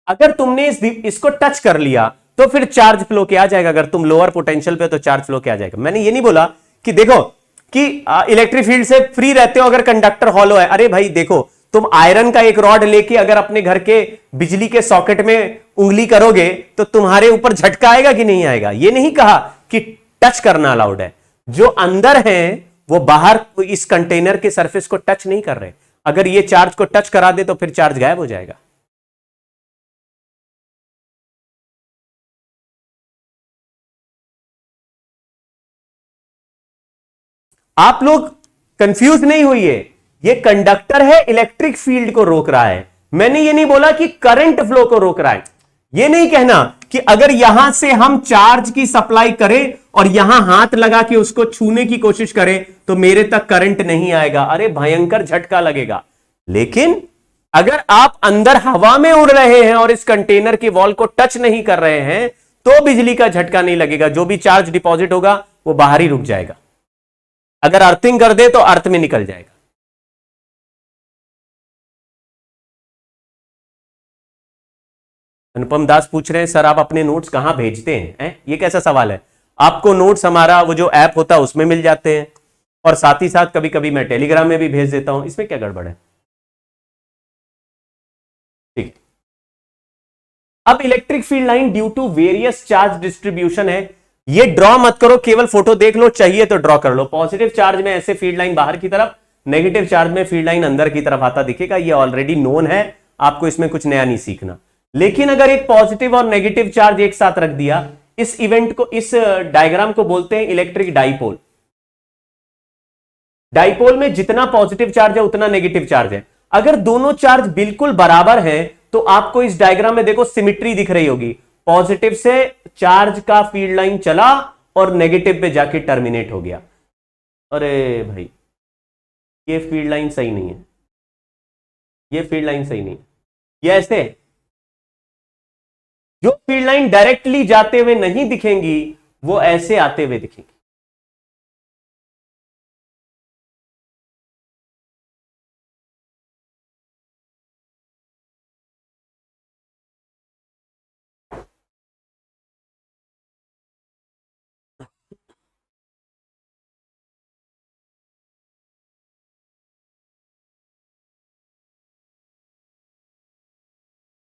अगर तुमने इसको टच कर लिया तो फिर चार्ज फ्लो क्या आ जाएगा? अगर तुम लोअर पोटेंशियल पे तो चार्ज फ्लो क्या आ जाएगा? मैंने ये नहीं बोला कि देखो कि इलेक्ट्रिक फील्ड से फ्री रहते हो अगर कंडक्टर हॉलो है। अरे भाई देखो, तुम आयरन का एक रॉड लेके अगर अपने घर के बिजली के सॉकेट में उंगली करोगे तो तुम्हारे ऊपर झटका आएगा कि नहीं आएगा? ये नहीं कहा कि टच करना अलाउड है। जो अंदर है वो बाहर इस कंटेनर के सरफेस को टच नहीं कर रहे। अगर ये चार्ज को टच करा दे तो फिर चार्ज गायब हो जाएगा। आप लोग कंफ्यूज नहीं होइए, ये कंडक्टर है, इलेक्ट्रिक फील्ड को रोक रहा है। मैंने ये नहीं बोला कि करंट फ्लो को रोक रहा है। ये नहीं कहना कि अगर यहां से हम चार्ज की सप्लाई करें और यहां हाथ लगा के उसको छूने की कोशिश करें तो मेरे तक करंट नहीं आएगा, अरे भयंकर झटका लगेगा। लेकिन अगर आप अंदर हवा में उड़ रहे हैं और इस कंटेनर की वॉल को टच नहीं कर रहे हैं तो बिजली का झटका नहीं लगेगा, जो भी चार्ज डिपॉजिट होगा वो बाहर ही रुक जाएगा। अगर अर्थिंग कर दे तो अर्थ में निकल जाएगा। अनुपम दास पूछ रहे हैं सर आप अपने नोट्स कहां भेजते हैं? ये कैसा सवाल है? आपको नोट्स हमारा वो जो ऐप होता है उसमें मिल जाते हैं और साथ ही साथ कभी कभी मैं टेलीग्राम में भी भेज देता हूं, इसमें क्या गड़बड़ है? ठीक। अब electric field line due to various charge distribution है। ये ड्रॉ मत करो, केवल फोटो देख लो, चाहिए तो ड्रॉ कर लो। पॉजिटिव चार्ज में ऐसे फील्ड लाइन बाहर की तरफ, नेगेटिव चार्ज में फील्ड लाइन अंदर की तरफ आता दिखेगा। ये ऑलरेडी नोन है, आपको इसमें कुछ नया नहीं सीखना। लेकिन अगर एक पॉजिटिव और नेगेटिव चार्ज एक साथ रख दिया, इस इवेंट को, इस डायग्राम को बोलते हैं इलेक्ट्रिक डाइपोल। डाइपोल में जितना पॉजिटिव चार्ज है उतना नेगेटिव चार्ज है। अगर दोनों चार्ज बिल्कुल बराबर हैं तो आपको इस डायग्राम में देखो सिमिट्री दिख रही होगी। पॉजिटिव से चार्ज का फील्ड लाइन चला और नेगेटिव पे जाके टर्मिनेट हो गया। अरे भाई ये फील्ड लाइन सही नहीं है, ये फील्ड लाइन सही नहीं है। ये ऐसे जो फील्ड लाइन डायरेक्टली जाते हुए नहीं दिखेंगी वो ऐसे आते हुए दिखेंगी।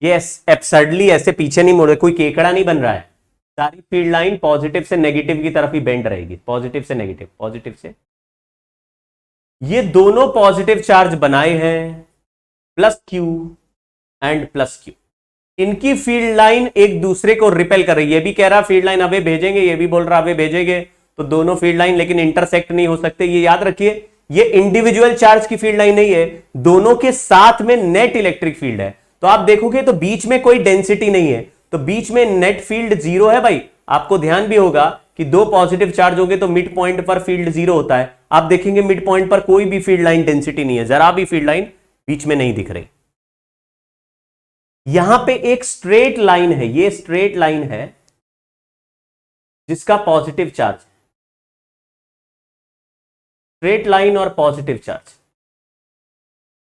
यस, एब्सर्डली ऐसे पीछे नहीं मुड़े, कोई केकड़ा नहीं बन रहा है। सारी फील्ड लाइन पॉजिटिव से नेगेटिव की तरफ ही बेंड रहेगी, पॉजिटिव से नेगेटिव, पॉजिटिव से। ये दोनों पॉजिटिव चार्ज बनाए हैं plus Q and plus Q. इनकी फील्ड लाइन एक दूसरे को रिपेल कर रही है। ये भी कह रहा फील्ड लाइन अबे भेजेंगे, ये भी बोल रहा अबे भेजेंगे, तो दोनों फील्ड लाइन लेकिन इंटरसेक्ट नहीं हो सकते। ये याद रखिए, ये इंडिविजुअल चार्ज की फील्ड लाइन नहीं है, दोनों के साथ में नेट इलेक्ट्रिक फील्ड है। तो आप देखोगे तो बीच में कोई डेंसिटी नहीं है, तो बीच में नेट फील्ड जीरो है भाई। आपको ध्यान भी होगा कि दो पॉजिटिव चार्ज होंगे तो मिड पॉइंट पर फील्ड जीरो होता है। आप देखेंगे मिड पॉइंट पर कोई भी फील्ड लाइन डेंसिटी नहीं है, जरा भी फील्ड लाइन बीच में नहीं दिख रही। यहां पे एक स्ट्रेट लाइन है, ये स्ट्रेट लाइन है जिसका पॉजिटिव चार्ज, स्ट्रेट लाइन और पॉजिटिव चार्ज।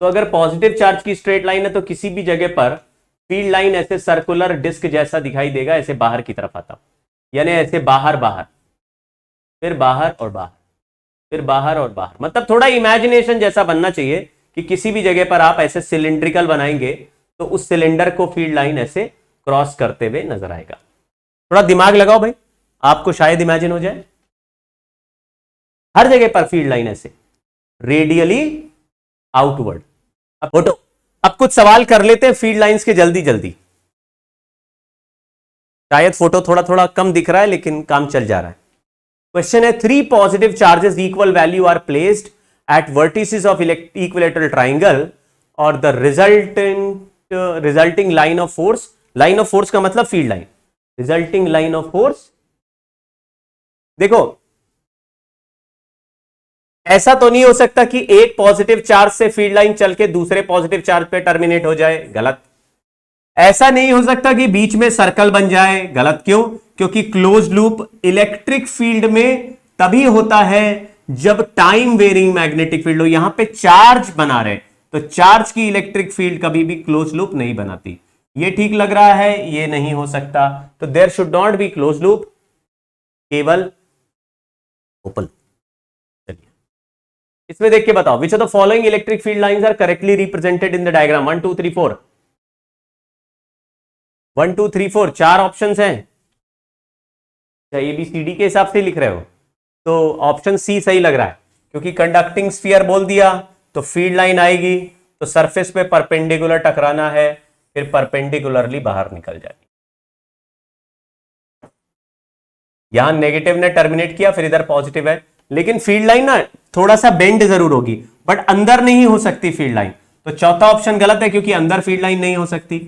तो अगर पॉजिटिव चार्ज की स्ट्रेट लाइन है तो किसी भी जगह पर फील्ड लाइन ऐसे सर्कुलर डिस्क जैसा दिखाई देगा, ऐसे बाहर की तरफ आता, यानी ऐसे बाहर बाहर, फिर बाहर और बाहर, फिर बाहर और बाहर। मतलब थोड़ा इमेजिनेशन जैसा बनना चाहिए कि किसी भी जगह पर आप ऐसे सिलिंड्रिकल बनाएंगे तो उस सिलेंडर को फील्ड लाइन ऐसे क्रॉस करते हुए नजर आएगा। थोड़ा दिमाग लगाओ भाई, आपको शायद इमेजिन हो जाए। हर जगह पर फील्ड लाइन ऐसे रेडियली आउटवर्ड। अब फोटो, अब कुछ सवाल कर लेते हैं फील्ड लाइंस के जल्दी जल्दी। शायद फोटो थोड़ा थोड़ा कम दिख रहा है लेकिन काम चल जा रहा है। क्वेश्चन है, 3 positive charges equal value are placed at vertices of equilateral triangle और the resulting line of force. Line of force का मतलब field line, resulting line of force. देखो ऐसा तो नहीं हो सकता कि एक पॉजिटिव चार्ज से फील्ड लाइन चल के दूसरे पॉजिटिव चार्ज पे टर्मिनेट हो जाए, गलत। ऐसा नहीं हो सकता कि बीच में सर्कल बन जाए, गलत। क्यों? क्योंकि क्लोज लूप इलेक्ट्रिक फील्ड में तभी होता है जब टाइम वेरिंग मैग्नेटिक फील्ड हो। यहां पे चार्ज बना रहे तो चार्ज की इलेक्ट्रिक फील्ड कभी भी क्लोज लूप नहीं बनाती। ये ठीक लग रहा है, ये नहीं हो सकता, तो there should not be close loop, केवल ओपन। इसमें देख के बताओ, which of the following electric field lines are correctly represented in the diagram. 1 2 3 4, 1 2 3 4 4 options हैं। क्या ABCD के हिसाब से लिख रहे हो? तो ऑप्शन सी सही लग रहा है, क्योंकि कंडक्टिंग स्फीयर बोल दिया तो फील्ड लाइन आएगी तो सरफेस पे परपेंडिकुलर टकराना है, फिर परपेंडिकुलरली बाहर निकल जाएगी। यहां नेगेटिव ने टर्मिनेट किया, फिर इधर पॉजिटिव है लेकिन फील्ड लाइन ना थोड़ा सा बेंड जरूर होगी, बट अंदर नहीं हो सकती फील्ड लाइन। तो चौथा ऑप्शन गलत है क्योंकि अंदर फील्ड लाइन नहीं हो सकती,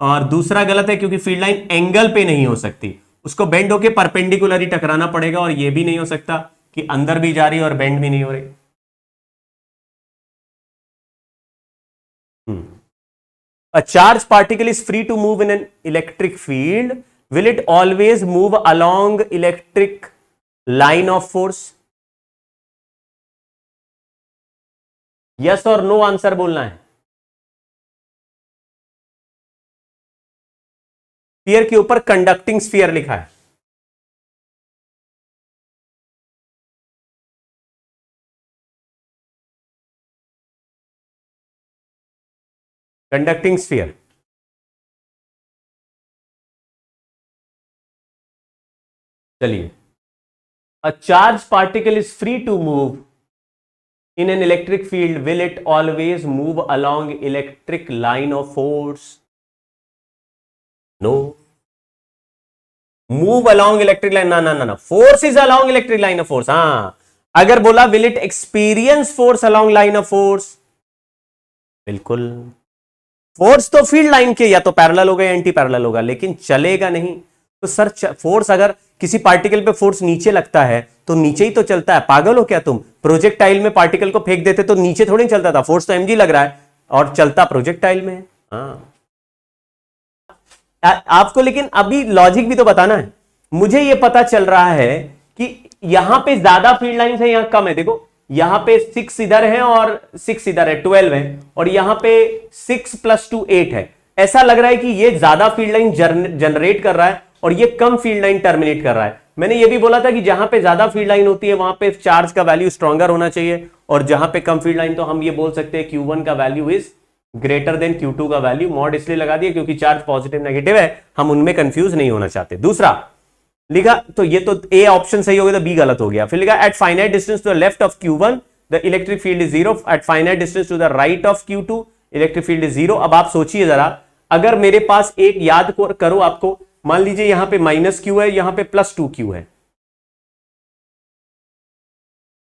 और दूसरा गलत है क्योंकि फील्ड लाइन एंगल पे नहीं हो सकती, उसको बेंड होके परपेंडिकुलर ही टकराना पड़ेगा, और ये भी नहीं हो सकता कि अंदर भी जा रही है और बेंड भी नहीं हो रही। A charged particle is free to move in an electric field. Will it always move along electric line of force? Yes or no answer बोलना है। स्फीयर के ऊपर कंडक्टिंग स्फीयर लिखा है। Conducting sphere. चलिए, a charged particle is free to move in an electric field. Will it always move along electric line of force? No. Move along electric line, ना ना ना ना, force is along electric line of force। हाँ, अगर बोला will it experience force along line of force, बिल्कुल। Force तो field line के या तो पैरेलल होगा या एंटी पैरेलल होगा, लेकिन चलेगा नहीं। तो सर फोर्स, अगर किसी पार्टिकल पे फोर्स नीचे लगता है तो नीचे ही तो चलता है, पागल हो क्या तुम? प्रोजेक्टाइल में पार्टिकल को फेंक देते तो नीचे थोड़ी चलता था, फोर्स तो mg लग रहा है और चलता प्रोजेक्टाइल में। हाँ, आपको लेकिन अभी लॉजिक भी तो बताना है। मुझे ये पता चल रहा है कि यहां पे ज्यादा फील्ड लाइन है, यहां कम है। देखो यहां पे 6 इधर है और 6 इधर है, 12 है, और यहां पे 6 + 2 8 है। ऐसा लग रहा है कि ये ज्यादा फील्ड लाइन जनरेट कर रहा है और ये कम फील्ड लाइन टर्मिनेट कर रहा है। मैंने ये भी बोला था कि जहां पे ज्यादा फील्ड लाइन होती है वहां पे चार्ज का वैल्यू स्ट्रॉन्गर होना चाहिए, और जहां पे कम फील्ड लाइन तो हम ये बोल सकते हैं Q1 का value is greater than Q2 का वैल्यू। मॉड इसलिए लगा दिया क्योंकि चार्ज पॉजिटिव नेगेटिव है, हम उनमें कंफ्यूज नहीं होना चाहते। दूसरा लिखा, तो ये तो ए ऑप्शन सही हो गया, तो बी गलत हो गया। फिर लिखा at finite distance to the left of Q1 the electric field is 0, at finite distance to the right of Q2 electric field is 0। अब आप सोचिए जरा, अगर मेरे पास एक याद करो आपको, मान लीजिए यहां पे -Q है, यहां पे +2Q है,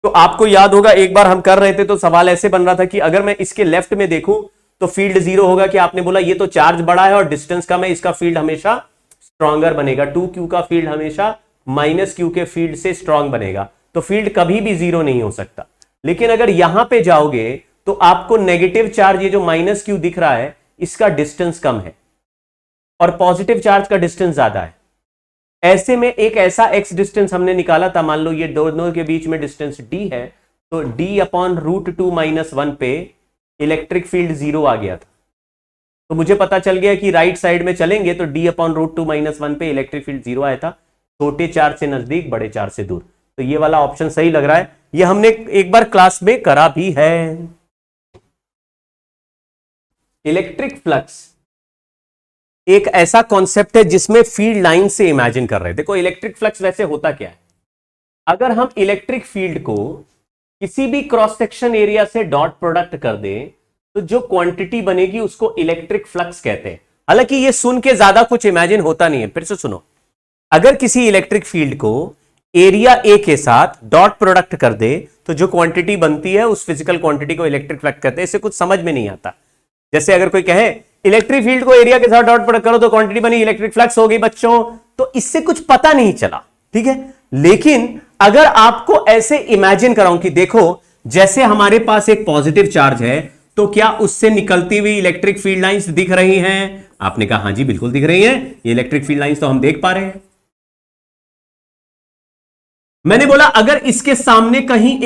तो आपको याद होगा एक बार हम कर रहे थे तो सवाल ऐसे बन रहा था कि अगर मैं इसके लेफ्ट में देखूं तो फील्ड 0 होगा। कि आपने बोला ये तो चार्ज बड़ा है और डिस्टेंस कम है, इसका फील्ड हमेशा स्ट्रॉन्गर बनेगा। 2Q का फील्ड हमेशा -Q के फील्ड से स्ट्रॉन्ग बनेगा, तो फील्ड कभी भी 0 नहीं हो सकता। लेकिन अगर यहां पे जाओगे तो आपको नेगेटिव चार्ज, ये जो -Q दिख रहा है, इसका डिस्टेंस कम है और पॉजिटिव चार्ज का डिस्टेंस ज्यादा है। ऐसे में एक ऐसा x डिस्टेंस हमने निकाला था, मान लो ये दोनों के बीच में डिस्टेंस d है, तो d/√2 - 1 पे इलेक्ट्रिक फील्ड 0 आ गया था। तो मुझे पता चल गया कि राइट साइड में चलेंगे तो d/√2 - 1 पे इलेक्ट्रिक फील्ड 0 आया था, छोटे चार्ज से नजदीक, बड़े चार्ज से दूर। तो ये वाला ऑप्शन सही लग रहा है, ये हमने एक बार क्लास में करा भी है। इलेक्ट्रिक फ्लक्स एक ऐसा कॉन्सेप्ट है जिसमें फील्ड लाइन से इमेजिन कर रहे हैं। देखो इलेक्ट्रिक फ्लक्स वैसे होता क्या है, अगर हम इलेक्ट्रिक फील्ड को किसी भी क्रॉस सेक्शन एरिया से डॉट प्रोडक्ट कर दें तो जो क्वांटिटी बनेगी उसको इलेक्ट्रिक फ्लक्स कहते हैं। हालांकि ये सुन के ज्यादा कुछ इमेजिन होता नहीं है, फिर से सुनो। अगर किसी इलेक्ट्रिक फील्ड को एरिया ए के साथ डॉट प्रोडक्ट कर दे तो जो क्वांटिटी बनती है उस फिजिकल क्वांटिटी को इलेक्ट्रिक फ्लक्स कहते हैं। इससे कुछ समझ में नहीं आता। जैसे अगर कोई कहे इलेक्ट्रिक फील्ड को एरिया के साथ डॉट प्रोडक्ट करो तो क्वांटिटी बनी, इलेक्ट्रिक फ्लक्स हो गई बच्चों, तो इससे कुछ पता नहीं चला, ठीक है। लेकिन अगर आपको ऐसे इमेजिन कराऊं कि देखो जैसे हमारे पास एक पॉजिटिव चार्ज है, तो क्या उससे निकलती हुई इलेक्ट्रिक फील्ड लाइंस दिख रही हैं? आपने कहा हां जी बिल्कुल दिख रही हैं, ये इलेक्ट्रिक फील्ड लाइंस तो हम देख पा रहे हैं। मैंने बोला अगर इसके सामने कहीं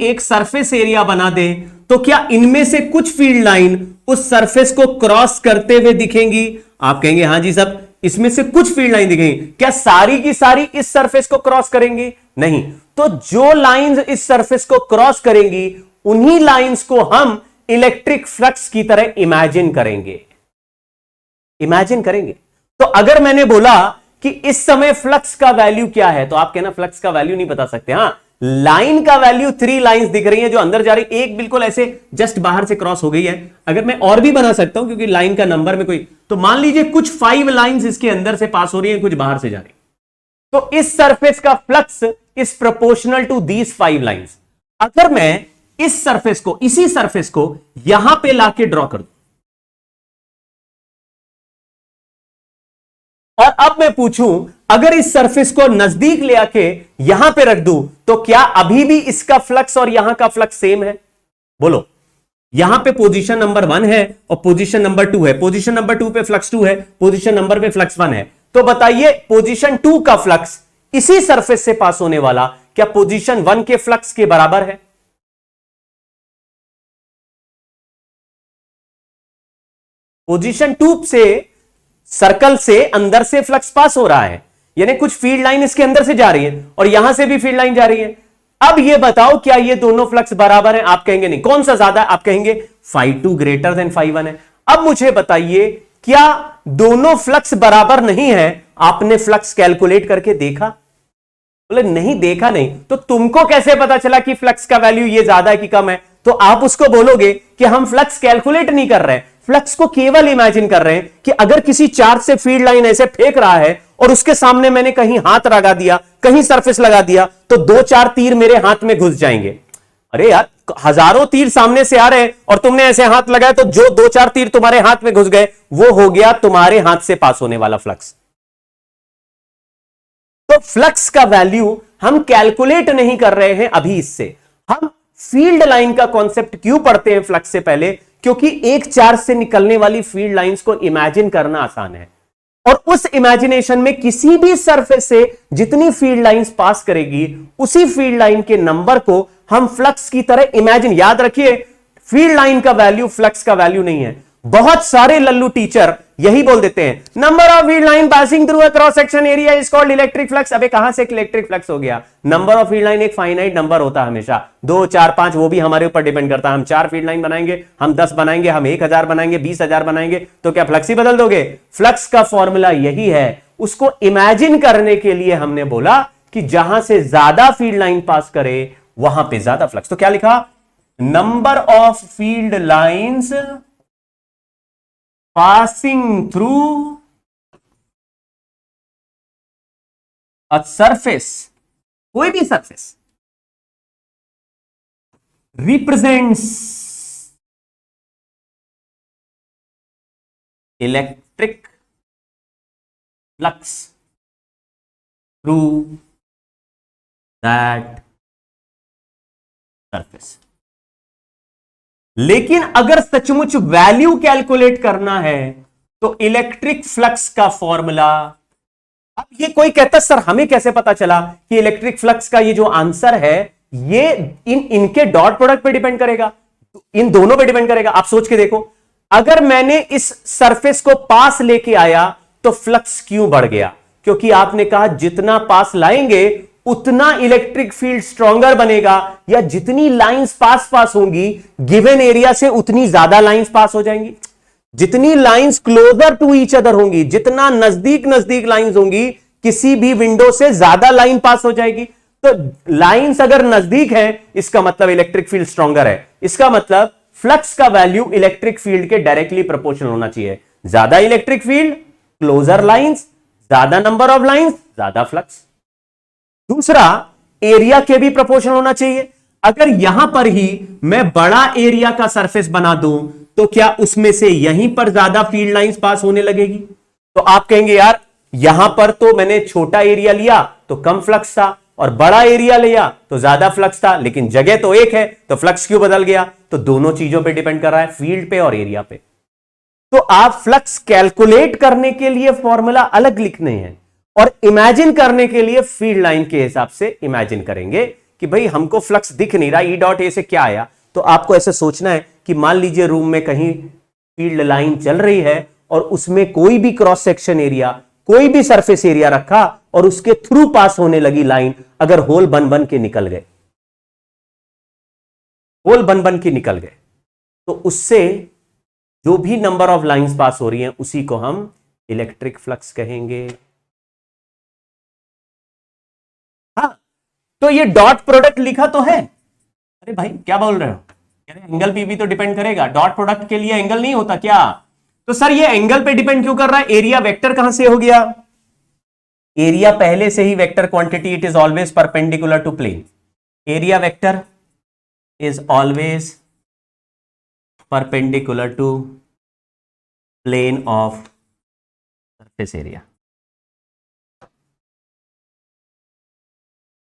एक सरफेस एरिया बना दे तो क्या इनमें से कुछ फील्ड लाइन उस सरफेस को क्रॉस करते हुए दिखेंगी? आप कहेंगे हां जी साहब, इसमें से कुछ फील्ड लाइन दिखेंगी। क्या सारी की सारी इस सरफेस को क्रॉस करेंगी? नहीं। तो जो लाइंस इस सरफेस को क्रॉस करेंगी उन्हीं लाइंस को हम इलेक्ट्रिक फ्लक्स की तरह इमेजिन करेंगे। तो अगर मैंने बोला कि इस समय फ्लक्स का वैल्यू क्या है, तो आप कहना फ्लक्स का वैल्यू नहीं बता सकते। हां, लाइन का वैल्यू 3 लाइंस दिख रही हैं जो अंदर जा रही, एक बिल्कुल ऐसे जस्ट बाहर से क्रॉस हो गई है। अगर मैं और भी बना सकता हूं क्योंकि लाइन का नंबर में कोई, तो मान लीजिए कुछ 5 लाइंस इसके अंदर से पास हो रही हैं, कुछ बाहर से जा रही। तो इस सरफेस का flux is proportional to these 5 lines. अगर मैं इस सरफेस को, इसी सरफेस को यहां पे लाके ड्रॉ कर दूं और अब मैं पूछूं अगर इस सरफेस को नजदीक ले आके यहां पे रख दूं तो क्या अभी भी इसका फ्लक्स और यहां का फ्लक्स सेम है? बोलो। यहां पे पोजीशन नंबर 1 है और पोजीशन नंबर 2 है। पोजीशन नंबर 2 पे फ्लक्स 2 है, पोजीशन नंबर पे फ्लक्स 1 है। तो बताइए पोजीशन 2 का फ्लक्स इसी सरफेस से पास होने वाला क्या पोजीशन 1 के फ्लक्स के बराबर है? पोजीशन 2 से सर्कल से अंदर से फ्लक्स पास हो रहा है, यानी कुछ फील्ड लाइन इसके अंदर से जा रही है और यहां से भी फील्ड लाइन जा रही है। अब ये बताओ क्या ये दोनों फ्लक्स बराबर हैं? आप कहेंगे नहीं। कौन सा ज्यादा? आप कहेंगे φ2 ग्रेटर देन φ1 है। अब मुझे बताइए क्या दोनों फ्लक्स बराबर नहीं है? आपने फ्लक्स कैलकुलेट करके देखा? बोले नहीं, देखा नहीं। तो तुमको कैसे पता चला कि फ्लक्स का वैल्यू ये ज्यादा है कि कम है? तो आप उसको बोलोगे कि हम फ्लक्स कैलकुलेट नहीं कर रहे हैं, फ्लक्स को केवल इमेजिन कर रहे हैं कि अगर किसी चार्ज से फील्ड लाइन ऐसे फेंक रहा है और उसके सामने मैंने कहीं हाथ लगा दिया, कहीं सरफेस लगा दिया, तो 2-4 तीर मेरे हाथ में घुस जाएंगे। अरे यार, हजारों तीर सामने से आ रहे हैं और तुमने ऐसे हाथ लगाया तो जो 2-4 तीर तुम्हारे हाथ में घुस गए वो हो गया तुम्हारे हाथ से पास होने वाला फ्लक्स। तो फ्लक्स का वैल्यू हम कैलकुलेट नहीं कर रहे हैं अभी इससे। हम फील्ड लाइन का कॉन्सेप्ट क्यों पढ़ते हैं फ्लक्स से पहले? क्योंकि एक चार्ज से निकलने वाली फील्ड लाइंस को इमेजिन करना आसान है और उस इमेजिनेशन में किसी भी सरफेस से जितनी फील्ड लाइंस पास करेगी उसी फील्ड लाइन के नंबर को हम फ्लक्स की तरह इमेजिन। याद रखिए, फील्ड लाइन का वैल्यू फ्लक्स का वैल्यू नहीं है। बहुत सारे लल्लू टीचर यही बोल देते हैं, number of field line passing through a cross section area is called electric flux. अबे कहां से इलेक्ट्रिक फ्लक्स हो गया? नंबर ऑफ फील्ड लाइन एक फाइनाइट नंबर होता है हमेशा, 2, 4, 5, वो भी हमारे ऊपर डिपेंड करता है। हम 4 फील्ड लाइन बनाएंगे, हम 10 बनाएंगे, हम 1000 बनाएंगे, 20,000 बनाएंगे, तो क्या फ्लक्स ही बदल दोगे? फ्लक्स का फॉर्मूला यही है। उसको इमेजिन करने के लिए हमने बोला कि जहां से ज्यादा फील्ड लाइन पास करे वहां पे ज्यादा फ्लक्स। तो क्या लिखा? Number of field lines passing through a surface, कोई भी surface, represents electric flux through that surface। लेकिन अगर सचमुच वैल्यू कैलकुलेट करना है तो इलेक्ट्रिक फ्लक्स का फॉर्मूला, अब ये कोई कहता सर हमें कैसे पता चला कि इलेक्ट्रिक फ्लक्स का ये जो आंसर है ये इनके डॉट प्रोडक्ट पे डिपेंड करेगा, इन दोनों पे डिपेंड करेगा। आप सोच के देखो, अगर मैंने इस सरफेस को पास लेके आया तो फ्लक्स क्यों बढ़ गया? क्योंकि आपने कहा जितना पास लाएंगे उतना इलेक्ट्रिक फील्ड स्ट्रॉन्गर बनेगा, या जितनी लाइंस पास होंगी गिवन एरिया से उतनी ज्यादा लाइंस पास हो जाएंगी। जितनी lines closer to each other होंगी, जितना नजदीक नजदीक लाइंस होंगी, किसी भी विंडो से ज्यादा लाइन पास हो जाएगी। तो लाइंस अगर नजदीक है इसका मतलब इलेक्ट्रिक फील्ड स्ट्रॉन्गर है। इसका मतलब फ्लक्स का वैल्यू इलेक्ट्रिक फील्ड के डायरेक्टली प्रोपोर्शनल होना चाहिए। ज्यादा इलेक्ट्रिक फील्ड, क्लोजर लाइंस, ज्यादा नंबर ऑफ लाइंस, ज्यादा फ्लक्स। दूसरा, एरिया के भी प्रोपोर्शनल होना चाहिए। अगर यहां पर ही मैं बड़ा एरिया का सरफेस बना दूं तो क्या उसमें से यहीं पर ज्यादा फील्ड लाइंस पास होने लगेगी? तो आप कहेंगे यार यहां पर तो मैंने छोटा एरिया लिया तो कम फ्लक्स था और बड़ा एरिया लिया तो ज्यादा फ्लक्स था, लेकिन जगह तो एक है तो फ्लक्स क्यों बदल गया? तो दोनों चीजों पे डिपेंड कर रहा है, फील्ड पे और एरिया पे। तो आप फ्लक्स कैलकुलेट करने के लिए फॉर्मूला अलग लिखने हैं और इमेजिन करने के लिए फील्ड लाइन के हिसाब से इमेजिन करेंगे कि भाई हमको फ्लक्स दिख नहीं रहा, ई डॉट ए से क्या आया। तो आपको ऐसे सोचना है कि मान लीजिए रूम में कहीं फील्ड लाइन चल रही है और उसमें कोई भी क्रॉस सेक्शन एरिया, कोई भी सरफेस एरिया रखा और उसके थ्रू पास होने लगी लाइन, अगर होल बन बन के निकल गए, होल बन बन के निकल गए, तो उससे जो भी नंबर ऑफ लाइंस पास हो रही हैं उसी को हम इलेक्ट्रिक फ्लक्स कहेंगे। हाँ, तो ये डॉट प्रोडक्ट लिखा तो है। अरे भाई क्या बोल रहे हो? एंगल पे भी तो डिपेंड करेगा, डॉट प्रोडक्ट के लिए एंगल नहीं होता क्या? तो सर ये एंगल पे डिपेंड क्यों कर रहा है? एरिया वेक्टर कहां से हो गया? एरिया पहले से ही vector quantity, it is always perpendicular to plane. Area vector is always perpendicular to plane of surface area.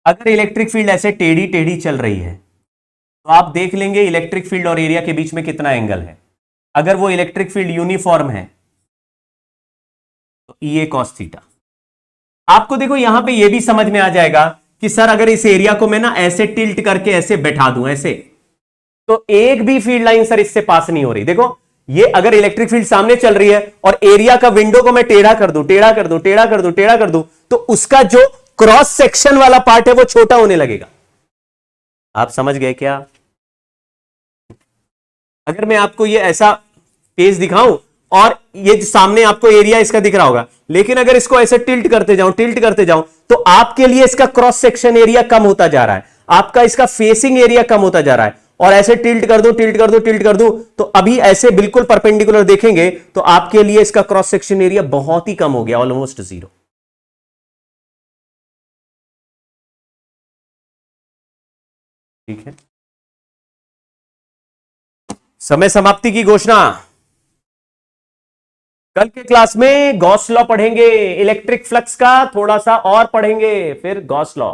अगर इलेक्ट्रिक फील्ड ऐसे टेढ़ी टेढ़ी चल रही है तो आप देख लेंगे इलेक्ट्रिक फील्ड और एरिया के बीच में कितना एंगल है। अगर वो इलेक्ट्रिक फील्ड यूनिफॉर्म है तो E cos थीटा। आपको देखो यहां पे ये भी समझ में आ जाएगा कि सर अगर इस एरिया को मैं ना ऐसे टिल्ट करके ऐसे बैठा दूं ऐसे, तो एक भी फील्ड लाइन सर इससे पास नहीं हो रही। देखो ये अगर इलेक्ट्रिक फील्ड सामने चल रही है और एरिया का विंडो को मैं टेढ़ा कर दूं, टेढ़ा कर दूं, टेढ़ा कर दूं, टेढ़ा कर दूं, तो उसका जो क्रॉस सेक्शन वाला पार्ट है वो छोटा होने लगेगा। आप समझ गए क्या? अगर मैं आपको ये ऐसा पेज दिखाऊं और ये सामने आपको एरिया इसका दिख रहा होगा, लेकिन अगर इसको ऐसे टिल्ट करते जाऊं, टिल्ट करते जाऊं, तो आपके लिए इसका क्रॉस सेक्शन एरिया कम होता जा रहा है, आपका इसका फेसिंग एरिया कम होता जा रहा है। और ऐसे टिल्ट कर दूं, टिल्ट कर दूं, टिल्ट कर दूं, तो अभी ऐसे बिल्कुल परपेंडिकुलर देखेंगे तो आपके लिए इसका क्रॉस सेक्शन एरिया बहुत ही कम हो गया, ऑलमोस्ट जीरो। ठीक है, समय समाप्ति की घोषणा। कल के क्लास में गॉस लॉ पढ़ेंगे, इलेक्ट्रिक फ्लक्स का थोड़ा सा और पढ़ेंगे, फिर गॉस लॉ।